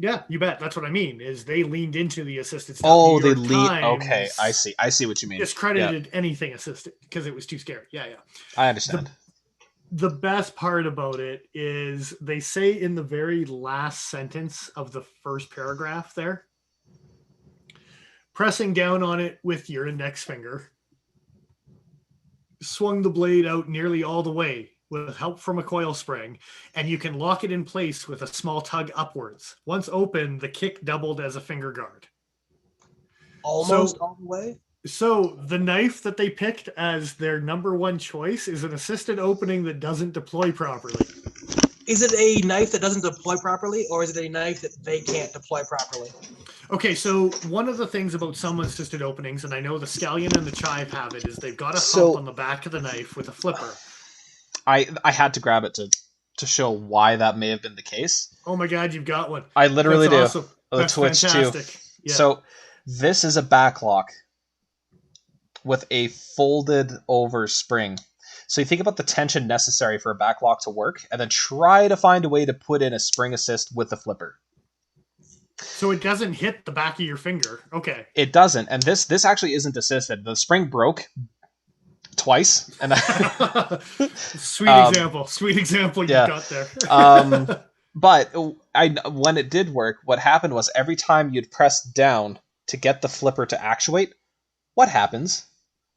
Yeah, you bet. That's what I mean, is they leaned into the assisted stuff. Oh, they leaned. Okay, I see what you mean. Discredited anything assisted because it was too scary. Yeah. I understand. The best part about it is they say in the very last sentence of the first paragraph there, pressing down on it with your index finger, swung the blade out nearly all the way with help from a coil spring, and you can lock it in place with a small tug upwards. Once open, the kick doubled as a finger guard. Almost all the way? So the knife that they picked as their number one choice is an assisted opening that doesn't deploy properly. Is it a knife that doesn't deploy properly, or is it a knife that they can't deploy properly? Okay, so one of the things about some assisted openings, and I know the Scallion and the Chive have it, is they've got a hump on the back of the knife with a flipper. I had to grab it to show why that may have been the case. Oh my god, you've got one. I literally do. Awesome. The Twitch too. Yeah. So this is a backlock with a folded over spring. So you think about the tension necessary for a backlock to work, and then try to find a way to put in a spring assist with the flipper. So it doesn't hit the back of your finger. Okay. It doesn't, and this actually isn't assisted. The spring broke twice, and sweet example you got there. But when it did work, what happened was every time you'd press down to get the flipper to actuate, what happens?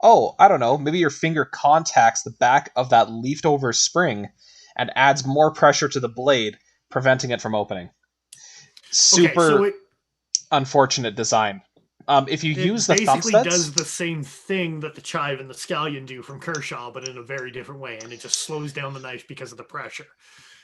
Oh, I don't know, maybe your finger contacts the back of that leafed over spring and adds more pressure to the blade, preventing it from opening. Super unfortunate design. If you use the thumb basically does the same thing that the Chive and the Scallion do from Kershaw, but in a very different way, and it just slows down the knife because of the pressure.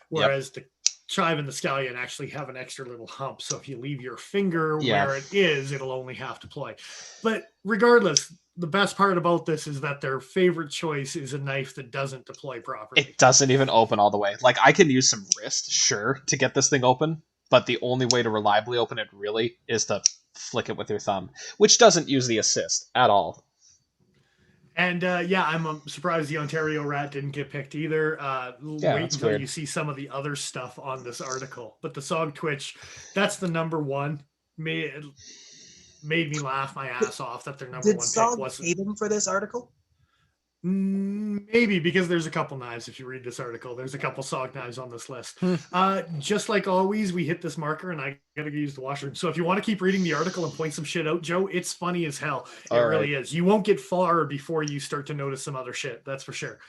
Whereas the Chive and the Scallion actually have an extra little hump, so if you leave your finger where it is, it'll only have to play. But regardless, the best part about this is that their favorite choice is a knife that doesn't deploy properly. It doesn't even open all the way. Like, I can use some wrist, sure, to get this thing open, but the only way to reliably open it really is to flick it with your thumb, which doesn't use the assist at all. And I'm surprised the Ontario Rat didn't get picked either. Wait until you see some of the other stuff on this article. But the Sog Twitch, that's the number one. Made me laugh my ass off that their number one pick wasn't. Did Sog pay them for this article? Maybe, because there's a couple knives. If you read this article, there's a couple Sog knives on this list. Just like always, we hit this marker and I gotta go use the washroom. So if you want to keep reading the article and point some shit out, Joe, it's funny as hell. It really is. You won't get far before you start to notice some other shit. That's for sure.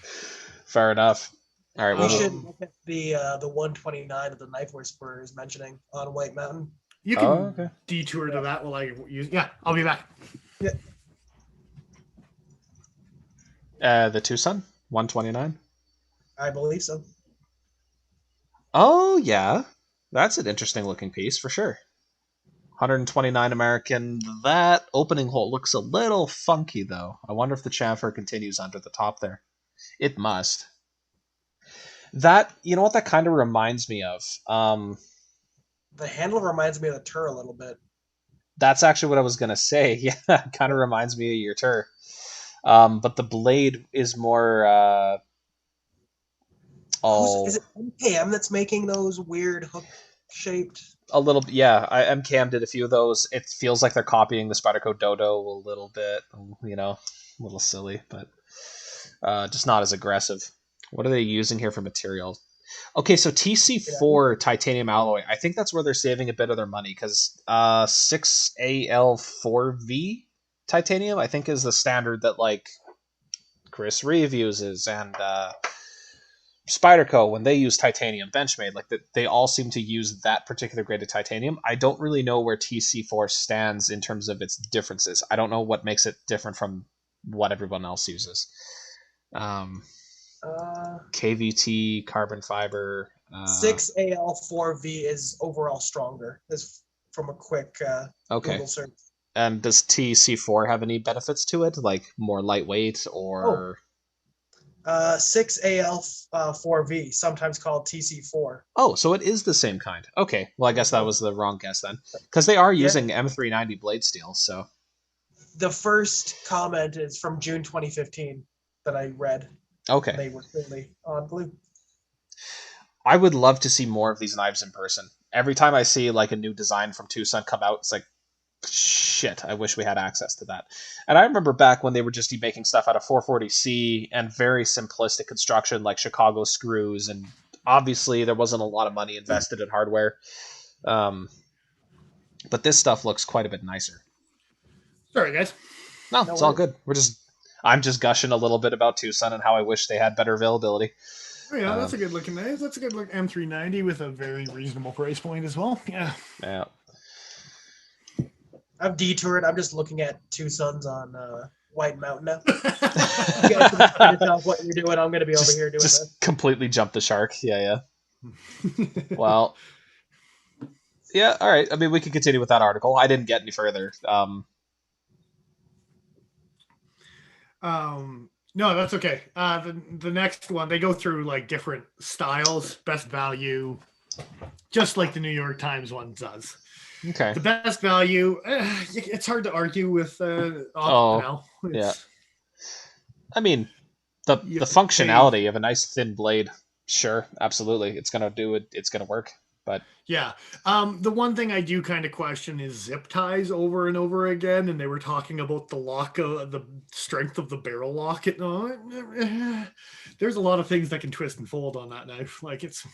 Fair enough. All right. We should look at the 129 of the Knife Whisperer is mentioning on White Mountain. You can detour to that while I use. Yeah, I'll be back. Yeah. The Tucson 129. I believe so. Oh, yeah. That's an interesting looking piece for sure. 129 American. That opening hole looks a little funky, though. I wonder if the chamfer continues under the top there. It must. That, you know what that kind of reminds me of? The handle reminds me of the Tur a little bit. That's actually what I was going to say. Yeah, it kind of reminds me of your Tur. But the blade is more... Is it MKM that's making those weird hook-shaped? A little, yeah. MKM did a few of those. It feels like they're copying the Spyderco Dodo a little bit, you know, a little silly, but just not as aggressive. What are they using here for material? Okay, so TC4 titanium alloy. I think that's where they're saving a bit of their money because 6AL4V titanium, I think, is the standard that like Chris Reeve uses and Spyderco, when they use titanium Benchmade, like they all seem to use that particular grade of titanium. I don't really know where TC4 stands in terms of its differences. I don't know what makes it different from what everyone else uses. KVT, carbon fiber. 6AL4V is overall stronger. This from a quick Google search. And does TC4 have any benefits to it, like more lightweight or? 6AL4V, sometimes called TC4. Oh, so it is the same kind. Okay, well I guess that was the wrong guess then, because they are using M390 blade steel. So the first comment is from June 2015 that I read. Okay, they were clearly on blue. I would love to see more of these knives in person. Every time I see like a new design from Tucson come out, it's like, shit, I wish we had access to that. And I remember back when they were just making stuff out of 440C and very simplistic construction like Chicago screws, and obviously there wasn't a lot of money invested in hardware. But this stuff looks quite a bit nicer. Sorry, guys. No, it's all good. I'm just gushing a little bit about Tucson and how I wish they had better availability. Oh yeah, that's a good looking knife. That's a good look M390 with a very reasonable price point as well. Yeah. Yeah. I've detoured. I'm just looking at Tucson's on White Mountain now. You guys finish off what you're doing. I'm going to be over here doing just this. Completely jump the shark. Yeah. Well, yeah, all right. I mean, we can continue with that article. I didn't get any further. No, that's okay. The next one, they go through like different styles, best value, just like the New York Times one does. Okay. The best value, it's hard to argue with now. Yeah. I mean, the functionality of a nice thin blade, sure, absolutely. It's going to do it. It's going to work. But yeah, the one thing I do kind of question is zip ties over and over again, and they were talking about the lock, the strength of the barrel lock. There's a lot of things that can twist and fold on that knife. Like it's.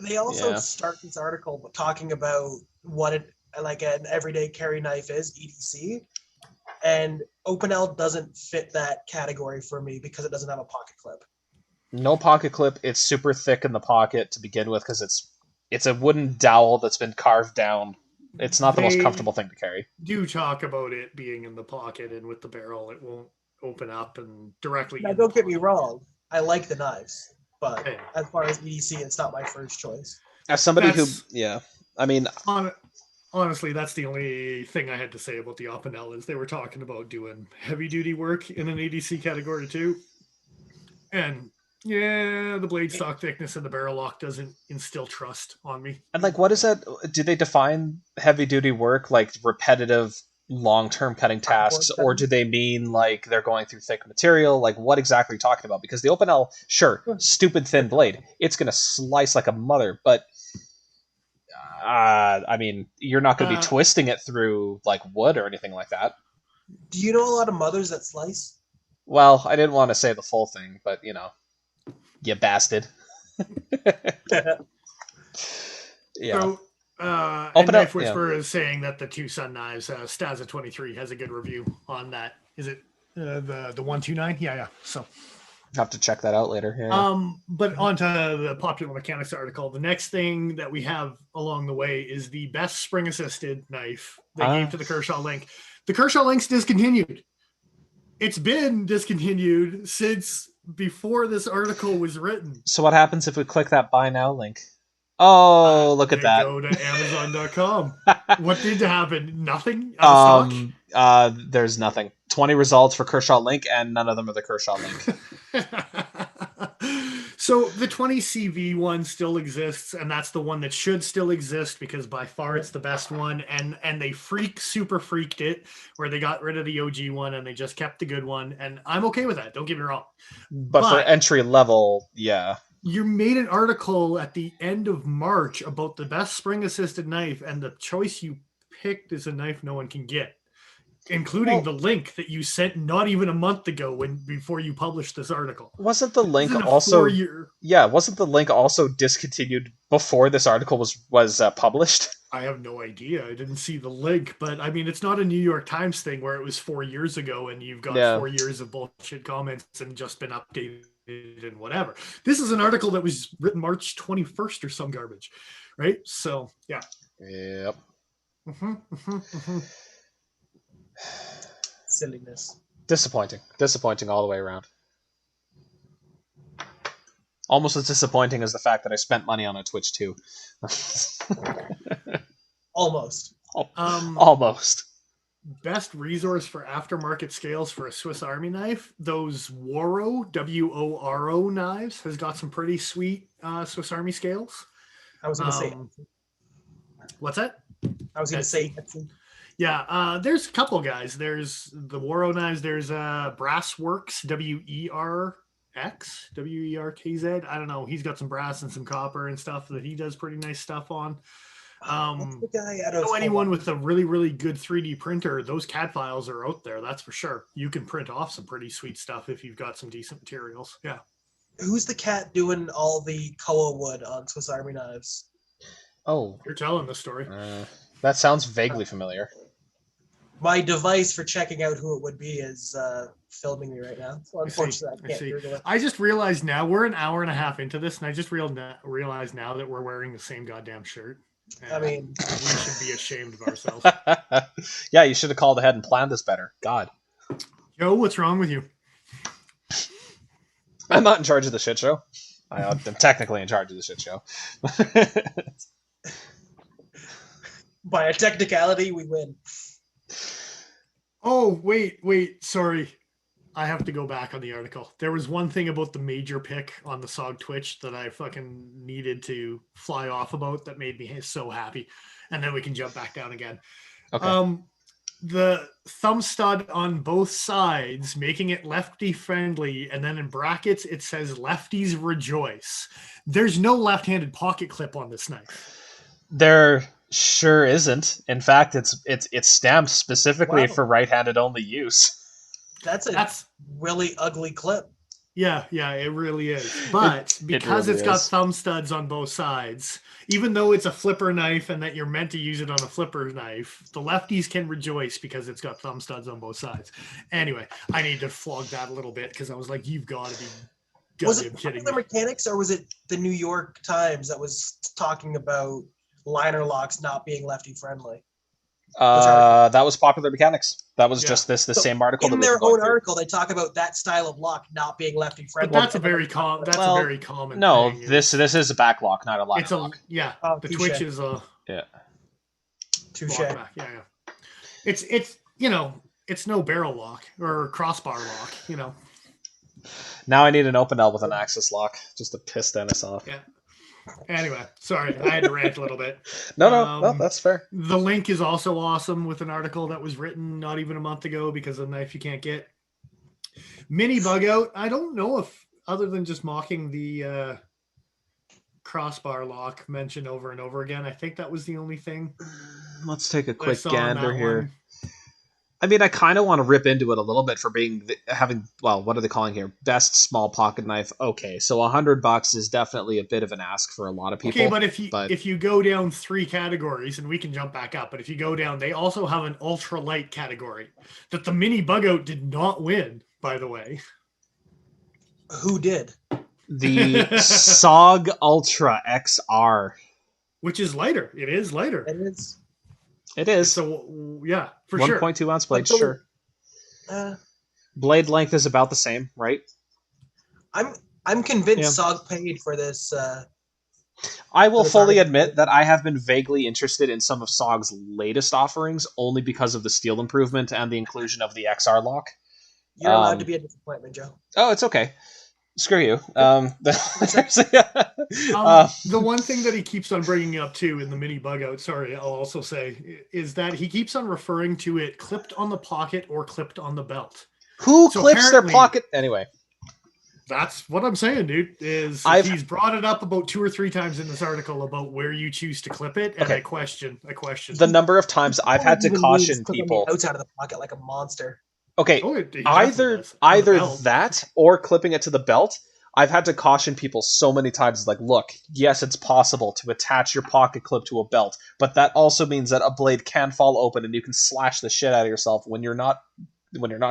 They also start this article talking about what it like an everyday carry knife is, EDC, and Opinel doesn't fit that category for me because it doesn't have a pocket clip. No pocket clip. It's super thick in the pocket to begin with because it's a wooden dowel that's been carved down. It's not the most comfortable thing to carry. Do talk about it being in the pocket, and with the barrel, it won't open up and directly. Now, don't get me wrong. I like the knives, but as far as EDC, it's not my first choice. As somebody I mean, honestly, that's the only thing I had to say about the Opinel is they were talking about doing heavy duty work in an EDC category too, and. Yeah, the blade stock thickness and the barrel lock doesn't instill trust on me. And like, what is that? Do they define heavy duty work like repetitive, long-term cutting tasks, or do they mean like they're going through thick material? Like, what exactly are you talking about? Because the Opinel, sure, stupid thin blade, it's going to slice like a mother, but I mean, you're not going to be twisting it through like wood or anything like that. Do you know a lot of mothers that slice? Well, I didn't want to say the full thing, but you know. You bastard. Yeah. So, Knife Whisperer is saying that the Tucson knives, Staza 23 has a good review on that. Is it the 129? Yeah. So have to check that out later. Yeah. But on to the Popular Mechanics article. The next thing that we have along the way is the best spring assisted knife they gave to the Kershaw Link. The Kershaw Link's discontinued. It's been discontinued since before this article was written. So what happens if we click that buy now link? Oh, look at They that. go to Amazon.com. What did happen? Nothing out of stock? There's nothing. 20 results for Kershaw Link, and none of them are the Kershaw Link. So the 20 CV one still exists, and that's the one that should still exist because by far it's the best one. And they super freaked it where they got rid of the OG one and they just kept the good one. And I'm okay with that. Don't get me wrong. But for entry level, yeah. You made an article at the end of March about the best spring assisted knife, and the choice you picked is a knife no one can get, including the link that you sent not even a month ago before you published this article. Wasn't the link also wasn't the link also discontinued before this article was published? I have no idea. I didn't see the link, but I mean, it's not a New York Times thing where it was 4 years ago and you've got 4 years of bullshit comments and just been updated and whatever. This is an article that was written March 21st or some garbage, right? So yeah. Yep. Silliness. Disappointing all the way around. Almost as disappointing as the fact that I spent money on a Twitch too. Almost. Almost. Best resource for aftermarket scales for a Swiss Army knife. Those Woro, W-O-R-O knives has got some pretty sweet Swiss Army scales. I was going to say. What's that? I was going to say. Yeah, there's a couple guys. There's the Woro knives. There's Brassworks, W-E-R-X, W-E-R-K-Z. I don't know. He's got some brass and some copper and stuff that he does pretty nice stuff on. What's the guy out of anyone with a really, really good 3D printer, those CAD files are out there. That's for sure. You can print off some pretty sweet stuff if you've got some decent materials. Yeah. Who's the cat doing all the koa wood on Swiss Army knives? Oh. You're telling the story. That sounds vaguely familiar. My device for checking out who it would be is filming me right now. So unfortunately, I can't Google it. I just realized now we're an hour and a half into this, and I just realized now that we're wearing the same goddamn shirt. I mean, we should be ashamed of ourselves. Yeah, you should have called ahead and planned this better. God. Joe, what's wrong with you? I'm not in charge of the shit show. I'm technically in charge of the shit show. By a technicality, we win. Oh, wait, sorry. I have to go back on the article. There was one thing about the major pick on the SOG Twitch that I fucking needed to fly off about that made me so happy. And then we can jump back down again. Okay. The thumb stud on both sides, making it lefty friendly, and then in brackets it says lefties rejoice. There's no left-handed pocket clip on this knife. There sure isn't. In fact, it's stamped specifically for right-handed only use. That's really ugly clip. Yeah, it really is. But because it's got thumb studs on both sides, even though it's a flipper knife and that you're meant to use it on a flipper knife, the lefties can rejoice because it's got thumb studs on both sides. Anyway, I need to flog that a little bit because I was like, you've got to be goddamn kidding me. Was it Popular Mechanics or was it the New York Times that was talking about liner locks not being lefty friendly? That was Popular Mechanics. That was just the same article. In their own article, they talk about that style of lock not being lefty friendly. But that's a very common. That's a very common. No, thing. this is a back lock, not a liner lock. The Twitch is a touche. Yeah. It's it's no barrel lock or crossbar lock. Now I need an open L with an axis lock just to piss Dennis off. Yeah. Anyway, sorry, I had to rant a little bit. No, that's fair. The link is also awesome with an article that was written not even a month ago because of a knife you can't get. Mini bug out. I don't know if, other than just mocking the crossbar lock mentioned over and over again, I think that was the only thing. Let's take a quick gander here. I mean, I kind of want to rip into it a little bit for having, what are they calling here? Best small pocket knife. Okay, so $100 is definitely a bit of an ask for a lot of people. Okay, but if you go down 3 categories, and we can jump back up, but if you go down, they also have an ultra light category that the mini bug out did not win, by the way. Who did? The Sog Ultra Xr. Which is lighter. It is lighter. It is. So, yeah, for sure. 1.2 ounce blade, sure. Blade length is about the same, right? I'm convinced Sog paid for this I will this fully article. admit that I have been vaguely interested in some of Sog's latest offerings, only because of the steel improvement and the inclusion of the XR lock. You're allowed to be a disappointment, Joe. Oh, it's okay. Screw you. The one thing that he keeps on bringing up too in the mini bug out, sorry, I'll also say, is that he keeps on referring to it clipped on the pocket or clipped on the belt. Who clips their pocket? Anyway. That's what I'm saying, dude. He's brought it up about 2 or 3 times in this article about where you choose to clip it, and I question. The number of times I've had to caution people outside of the pocket like a monster. Okay, either that or clipping it to the belt. I've had to caution people so many times, like, look, yes, it's possible to attach your pocket clip to a belt, but that also means that a blade can fall open and you can slash the shit out of yourself when you're not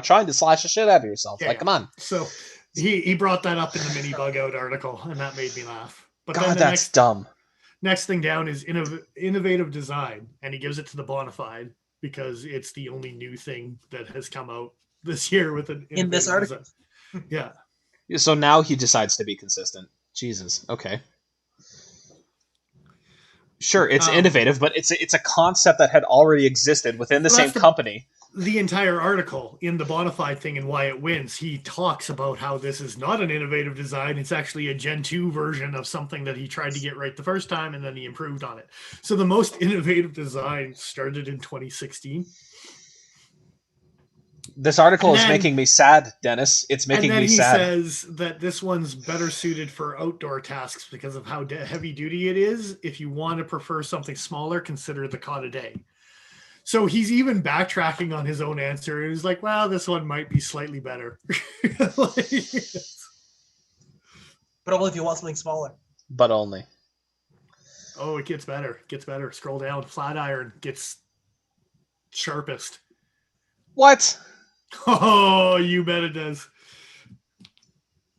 trying to slash the shit out of yourself. Yeah, come on. So he brought that up in the mini bug out article, and that made me laugh. But God, that's dumb. Next thing down is innovative design, and he gives it to the Bonafide because it's the only new thing that has come out this year with an in this article. Yeah. So now he decides to be consistent. Jesus. Okay. Sure, it's innovative, but it's a concept that had already existed within the same company. The entire article in the Bonafide thing and why it wins, he talks about how this is not an innovative design. It's actually a Gen 2 version of something that he tried to get right the first time, and then he improved on it. So the most innovative design started in 2016. This article is making me sad, Dennis. It's making me sad. And then he says that this one's better suited for outdoor tasks because of how heavy duty it is. If you want to prefer something smaller, consider the Cod a Day. So he's even backtracking on his own answer. He's like, well, this one might be slightly better. But only if you want something smaller. But only. Oh, it gets better. It gets better. Scroll down. Flat iron gets sharpest. What? Oh, you bet it does.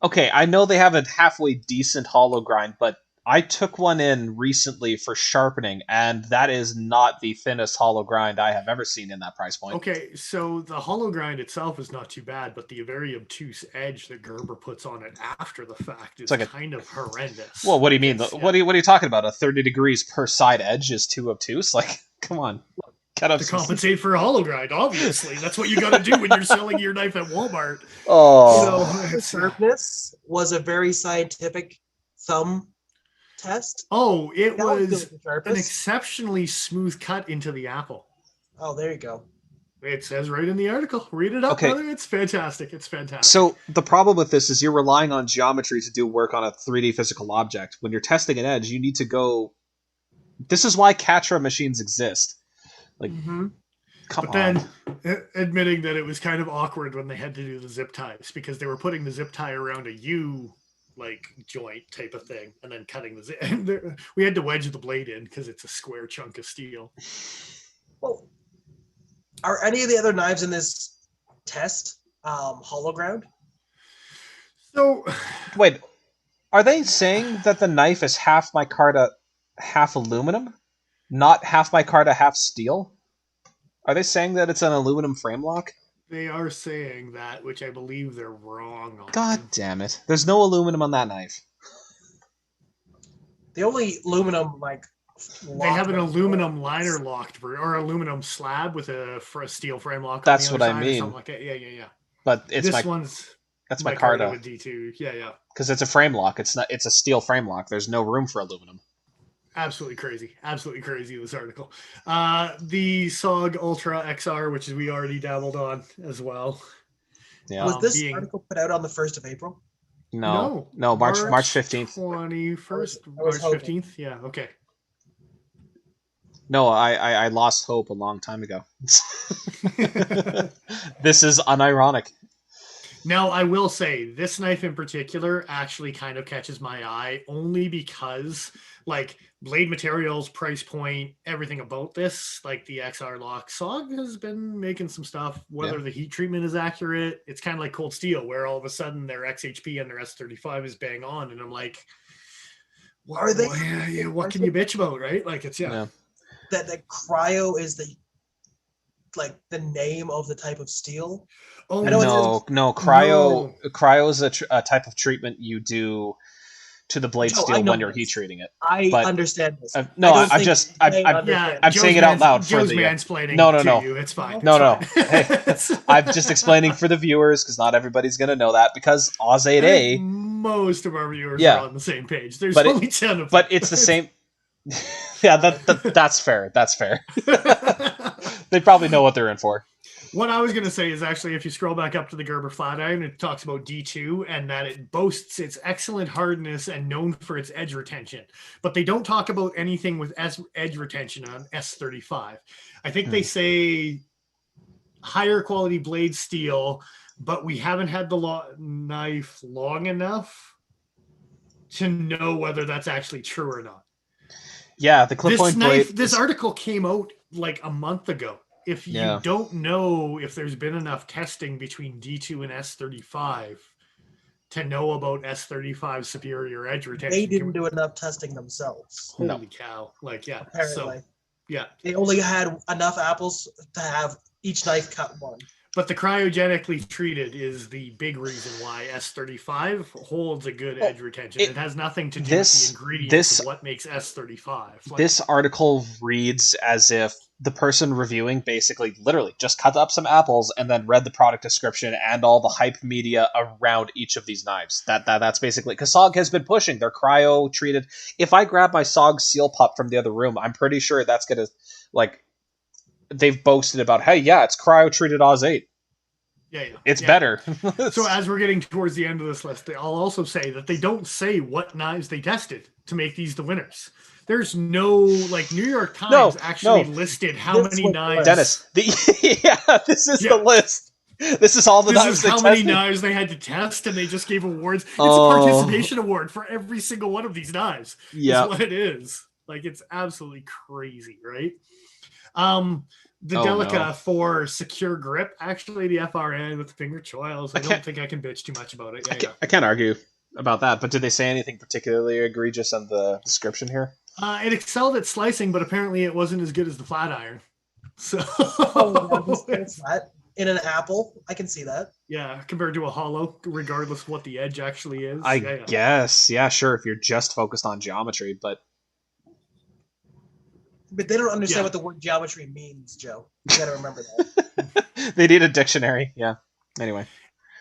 Okay, I know they have a halfway decent hollow grind, but I took one in recently for sharpening, and that is not the thinnest hollow grind I have ever seen in that price point. Okay, so the hollow grind itself is not too bad, but the very obtuse edge that Gerber puts on it after the fact is kind of horrendous. Well, what do you mean? What are you talking about? A 30 degrees per side edge is too obtuse? Like, come on. To compensate for a hollow grind, obviously. That's what you got to do when you're selling your knife at Walmart. Oh. So, sharpness was a very scientific thumb test. Oh, it was an exceptionally smooth cut into the apple. Oh, there you go. It says right in the article. Read it up, brother. It's fantastic. It's fantastic. So the problem with this is you're relying on geometry to do work on a 3D physical object. When you're testing an edge, you need to go... This is why Catra machines exist. Like, come on. Then admitting that it was kind of awkward when they had to do the zip ties because they were putting the zip tie around a U like joint type of thing and then cutting the zip. We had to wedge the blade in because it's a square chunk of steel. Well, are any of the other knives in this test hollow ground? So, wait, are they saying that the knife is half micarta, half aluminum? Not half micarta, half steel? Are they saying that it's an aluminum frame lock? They are saying that, which I believe they're wrong on. God damn it. There's no aluminum on that knife. The only aluminum, they have an aluminum liner locked, or aluminum slab with a steel frame lock. That's what I mean. Something like that. Yeah. But it's that's micarta with D2. Yeah. Because it's a frame lock. It's a steel frame lock. There's no room for aluminum. Absolutely crazy, this article. The Sog Ultra Xr, which we already dabbled on as well. Yeah. Was this article put out on the 1st of April? No, March 15th. 21st, March 15th. Yeah, okay. No, I lost hope a long time ago. This is unironic. Now, I will say, this knife in particular actually kind of catches my eye only because, blade materials, price point, everything about this, the XR lock, Sog has been making some stuff, whether the heat treatment is accurate. It's kind of like Cold Steel, where all of a sudden their XHP and their S35 is bang on, and I'm like, what can you bitch about, right? That cryo is the name of the type of steel. Oh no! Cryo is a type of treatment you do to the blade Joe, I steel know when you're this. heat treating it. I But- understand this. No, I don't think I'm saying it out loud for Joe's the. mansplaining No. to you. It's fine. No. It's fine. Hey, I'm just explaining for the viewers because not everybody's gonna know that because Oz I think 8A. most of our viewers Yeah. are on the same page. There's But only 10 of them. But it's the same. Yeah, that's fair. That's fair. They probably know what they're in for. What I was going to say is actually, if you scroll back up to the Gerber flat iron, it talks about D2 and that it boasts its excellent hardness and known for its edge retention. But they don't talk about anything with edge retention on S35. I think they say higher quality blade steel, but we haven't had the knife long enough to know whether that's actually true or not. Yeah, the clip point blade. This article came out like a month ago. If you don't know if there's been enough testing between D2 and S35 to know about S35's superior edge retention. They didn't do enough testing themselves. Holy cow. Like, yeah. Apparently. So, yeah. They only had enough apples to have each knife cut one. But the cryogenically treated is the big reason why S35 holds a good edge retention. It has nothing to do with the ingredients of what makes S35. This article reads as if the person reviewing basically literally just cut up some apples and then read the product description and all the hype media around each of these knives. That's basically because Sog has been pushing their cryo treated. If I grab my Sog Seal Pup from the other room, I'm pretty sure that's gonna they've boasted about, hey, yeah, it's cryo treated Oz 8. Yeah. It's better. So as we're getting towards the end of this list, I'll also say that they don't say what knives they tested to make these the winners. There's no, New York Times listed how many knives. Dennis, this is the list. This is all the knives they tested. How many knives they had to test, and they just gave awards. It's a participation award for every single one of these knives. Yeah. Is what it is. It's absolutely crazy, right? The Delica for secure grip, actually the FRN with the finger choils. I don't think I can bitch too much about it. I can't argue about that, but did they say anything particularly egregious on the description here? It excelled at slicing, but apparently it wasn't as good as the flat iron. So in an apple, I can see that. Yeah, compared to a hollow, regardless of what the edge actually is. I guess, sure, if you're just focused on geometry, but they don't understand what the word geometry means, Joe. You gotta remember that. They need a dictionary. Yeah. Anyway.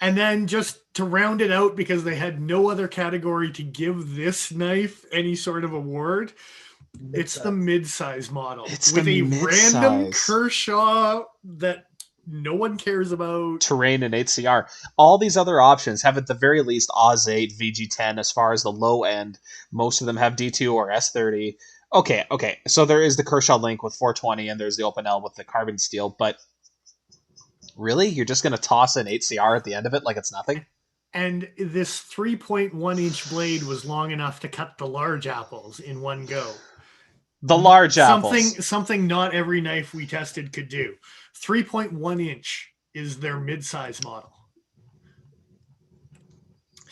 And then just to round it out, because they had no other category to give this knife any sort of award, it's the mid-size model. It's with the a mid-size. random Kershaw that no one cares about. Terrain and 8CR. All these other options have at the very least Oz 8, VG10 as far as the low end. Most of them have D2 or S30. Okay. So there is the Kershaw Link with 420 and there's the Open L with the carbon steel, but really? You're just going to toss an 8CR at the end of it like it's nothing? And this 3.1-inch blade was long enough to cut the large apples in one go. The large apples. Something not every knife we tested could do. 3.1-inch is their mid-size model.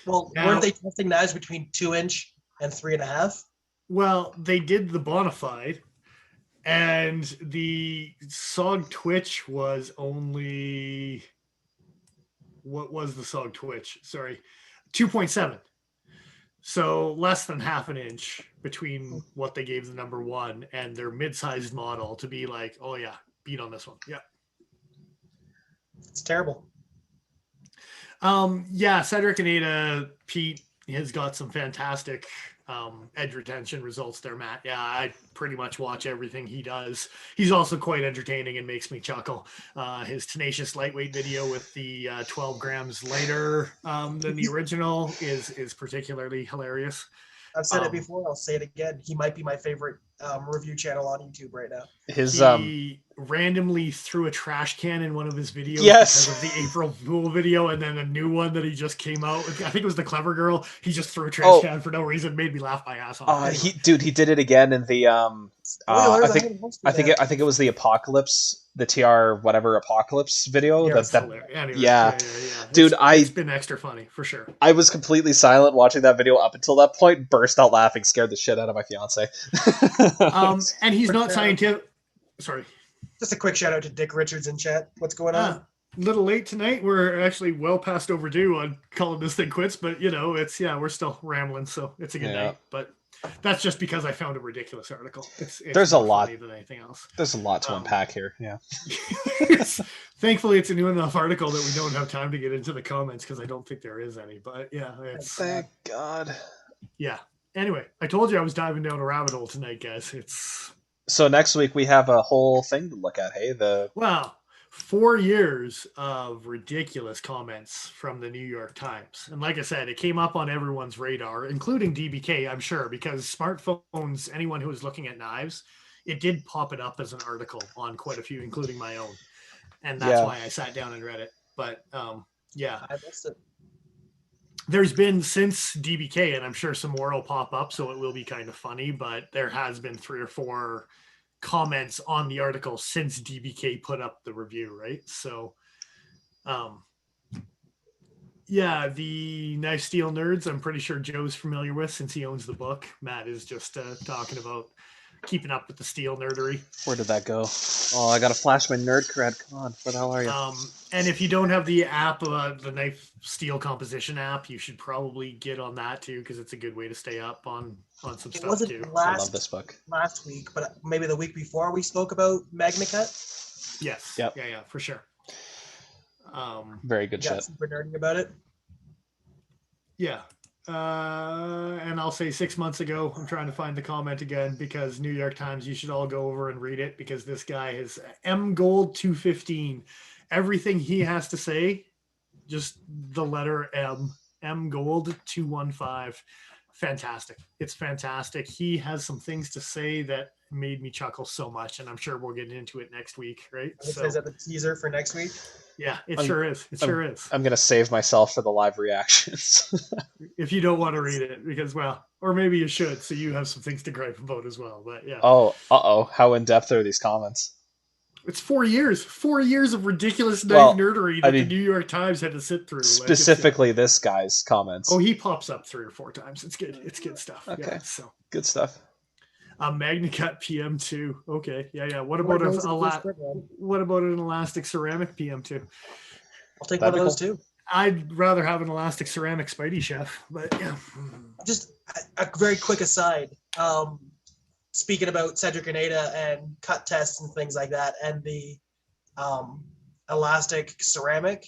Well, weren't they testing knives between 2-inch and 3.5? Well, they did the Bonafide, and the Sog Twitch was only... What was the Sog Twitch? Sorry, 2.7. So less than half an inch between what they gave the number one and their mid-sized model to be like, oh yeah, beat on this one. Yeah. It's terrible. Cedric and Ada, Pete has got some fantastic edge retention results there, Matt. Yeah, I pretty much watch everything he does. He's also quite entertaining and makes me chuckle. His tenacious lightweight video with the 12 grams lighter than the original is particularly hilarious. I've said it before. I'll say it again. He might be my favorite review channel on YouTube right now. He randomly threw a trash can in one of his videos because of the April Fool video, and then a new one that he just came out with. I think it was the Clever Girl. He just threw a trash can for no reason. Made me laugh my ass off. He did it again in the I think it was the Apocalypse, the TR whatever Apocalypse video. Dude, it's been extra funny for sure. I was completely silent watching that video up until that point. Burst out laughing, scared the shit out of my fiance. And he's not scientific. Sorry. Just a quick shout out to Dick Richards in chat. What's going on? little late tonight. We're actually well past overdue on calling this thing quits, but we're still rambling, so it's a good night. But that's just because I found a ridiculous article. It's There's a more lot funny than anything else. There's a lot to unpack here. Yeah. Thankfully, it's a new enough article that we don't have time to get into the comments because I don't think there is any. But yeah, thank God. Yeah. Anyway, I told you I was diving down a rabbit hole tonight, guys. So next week we have a whole thing to look at. Hey, 4 years of ridiculous comments from the New York Times. And like I said, it came up on everyone's radar, including DBK, I'm sure, because smartphones, anyone who was looking at knives, it did pop it up as an article on quite a few, including my own. And that's why I sat down and read it. But yeah. I missed it. There's been since DBK, and I'm sure some more will pop up, so it will be kind of funny, but there has been 3 or 4 comments on the article since DBK put up the review, right? So the Knife Steel Nerds, I'm pretty sure Joe's familiar with since he owns the book. Matt is just talking about keeping up with the steel nerdery. Where did that go? Oh, I gotta flash my nerd cred. Come on, where the hell are you? And if you don't have the app, the Knife Steel Composition app, you should probably get on that too, because it's a good way to stay up on some stuff too. I love this book. Last week, but maybe the week before we spoke about MagnaCut. Yes. Yep. Yeah, for sure. Very good shit. Super nerdy about it. Yeah. And I'll say 6 months ago, I'm trying to find the comment again because New York Times, you should all go over and read it because this guy is M Gold 215. Everything he has to say, just the letter M Gold 215. Fantastic. It's fantastic. He has some things to say that made me chuckle so much, and I'm sure we'll get into it next week, right? So, is that the teaser for next week? Yeah, it sure is. It sure is. I'm gonna save myself for the live reactions. If you don't want to read it, because or maybe you should, so you have some things to gripe about as well. But yeah. Oh, how in depth are these comments? It's 4 years. 4 years of ridiculous nerdery that the New York Times had to sit through. Specifically, this guy's comments. Oh, he pops up 3 or 4 times. It's good. It's good stuff. Okay. Yeah, so good stuff. MagnaCut PM2. Okay. Yeah. What about an elastic ceramic PM2? I'll take one of those too. I'd rather have an elastic ceramic Spidey Chef, but yeah. Just a very quick aside. Speaking about Cedric Grenada and cut tests and things like that, and the elastic ceramic.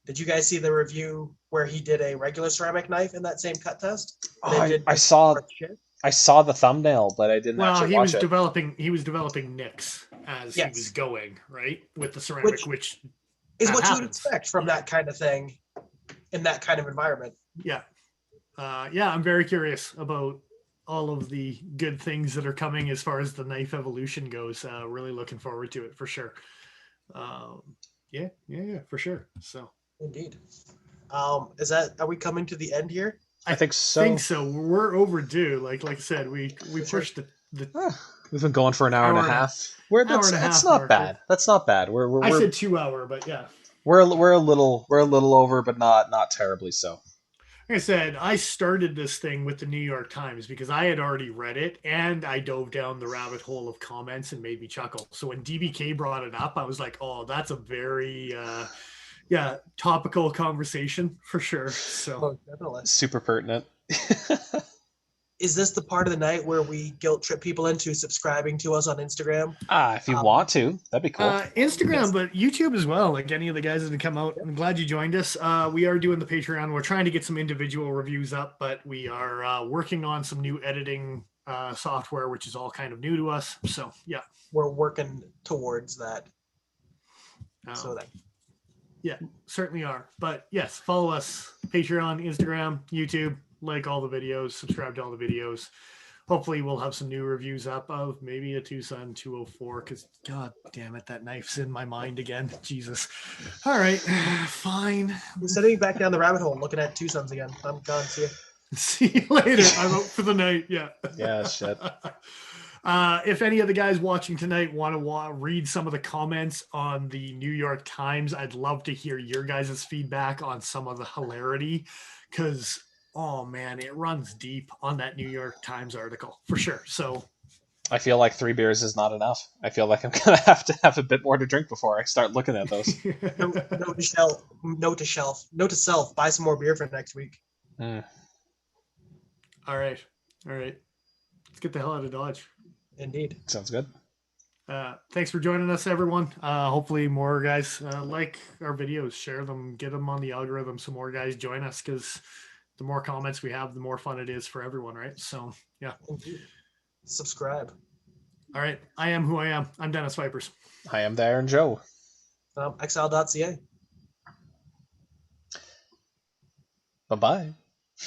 Did you guys see the review where he did a regular ceramic knife in that same cut test? I saw the thumbnail, but I didn't actually watch it. He was developing nicks as he was going, right? With the ceramic, which is what you would expect from that kind of thing in that kind of environment. Yeah. I'm very curious about all of the good things that are coming as far as the knife evolution goes. Really looking forward to it for sure. Yeah, for sure. So indeed. Are we coming to the end here? I think so. We're overdue. Like I said, we pushed the we've been going for an hour and a half. That's not bad. That's not bad. I said 2 hour, but yeah. We're a little over, but not terribly so. Like I said, I started this thing with the New York Times because I had already read it and I dove down the rabbit hole of comments and made me chuckle. So when DBK brought it up, I was like, oh, that's a very topical conversation for sure. So super pertinent. Is this the part of the night where we guilt trip people into subscribing to us on Instagram? If you want to, that'd be cool. Instagram, but YouTube as well. Like any of the guys that have come out. I'm glad you joined us. We are doing the Patreon. We're trying to get some individual reviews up, but we are working on some new editing software, which is all kind of new to us. So yeah, we're working towards that. Yeah, certainly are. But yes, follow us, Patreon, Instagram, YouTube. Like all the videos, subscribe to all the videos. Hopefully we'll have some new reviews up of maybe a Tucson 204 because god damn it, that knife's in my mind again. Jesus. All right, fine. We're sending back down the rabbit hole looking at Tucsons again. I'm gone. See you. See you later. I'm out for the night. Yeah. Yeah, shit. If any of the guys watching tonight want to read some of the comments on the New York Times, I'd love to hear your guys' feedback on some of the hilarity because oh man, it runs deep on that New York Times article for sure. So I feel like 3 beers is not enough. I feel like I'm gonna have to have a bit more to drink before I start looking at those. Note to shelf. Note to self. Buy some more beer for next week. Mm. All right. Let's get the hell out of Dodge. Indeed. Sounds good. Thanks for joining us, everyone. Hopefully more guys like our videos, share them, get them on the algorithm so more guys join us, because the more comments we have, the more fun it is for everyone, right? So, yeah. Indeed. Subscribe. All right. I am who I am. I'm Dennis Vipers. I am the Iron Joe. Exile.ca. Bye-bye.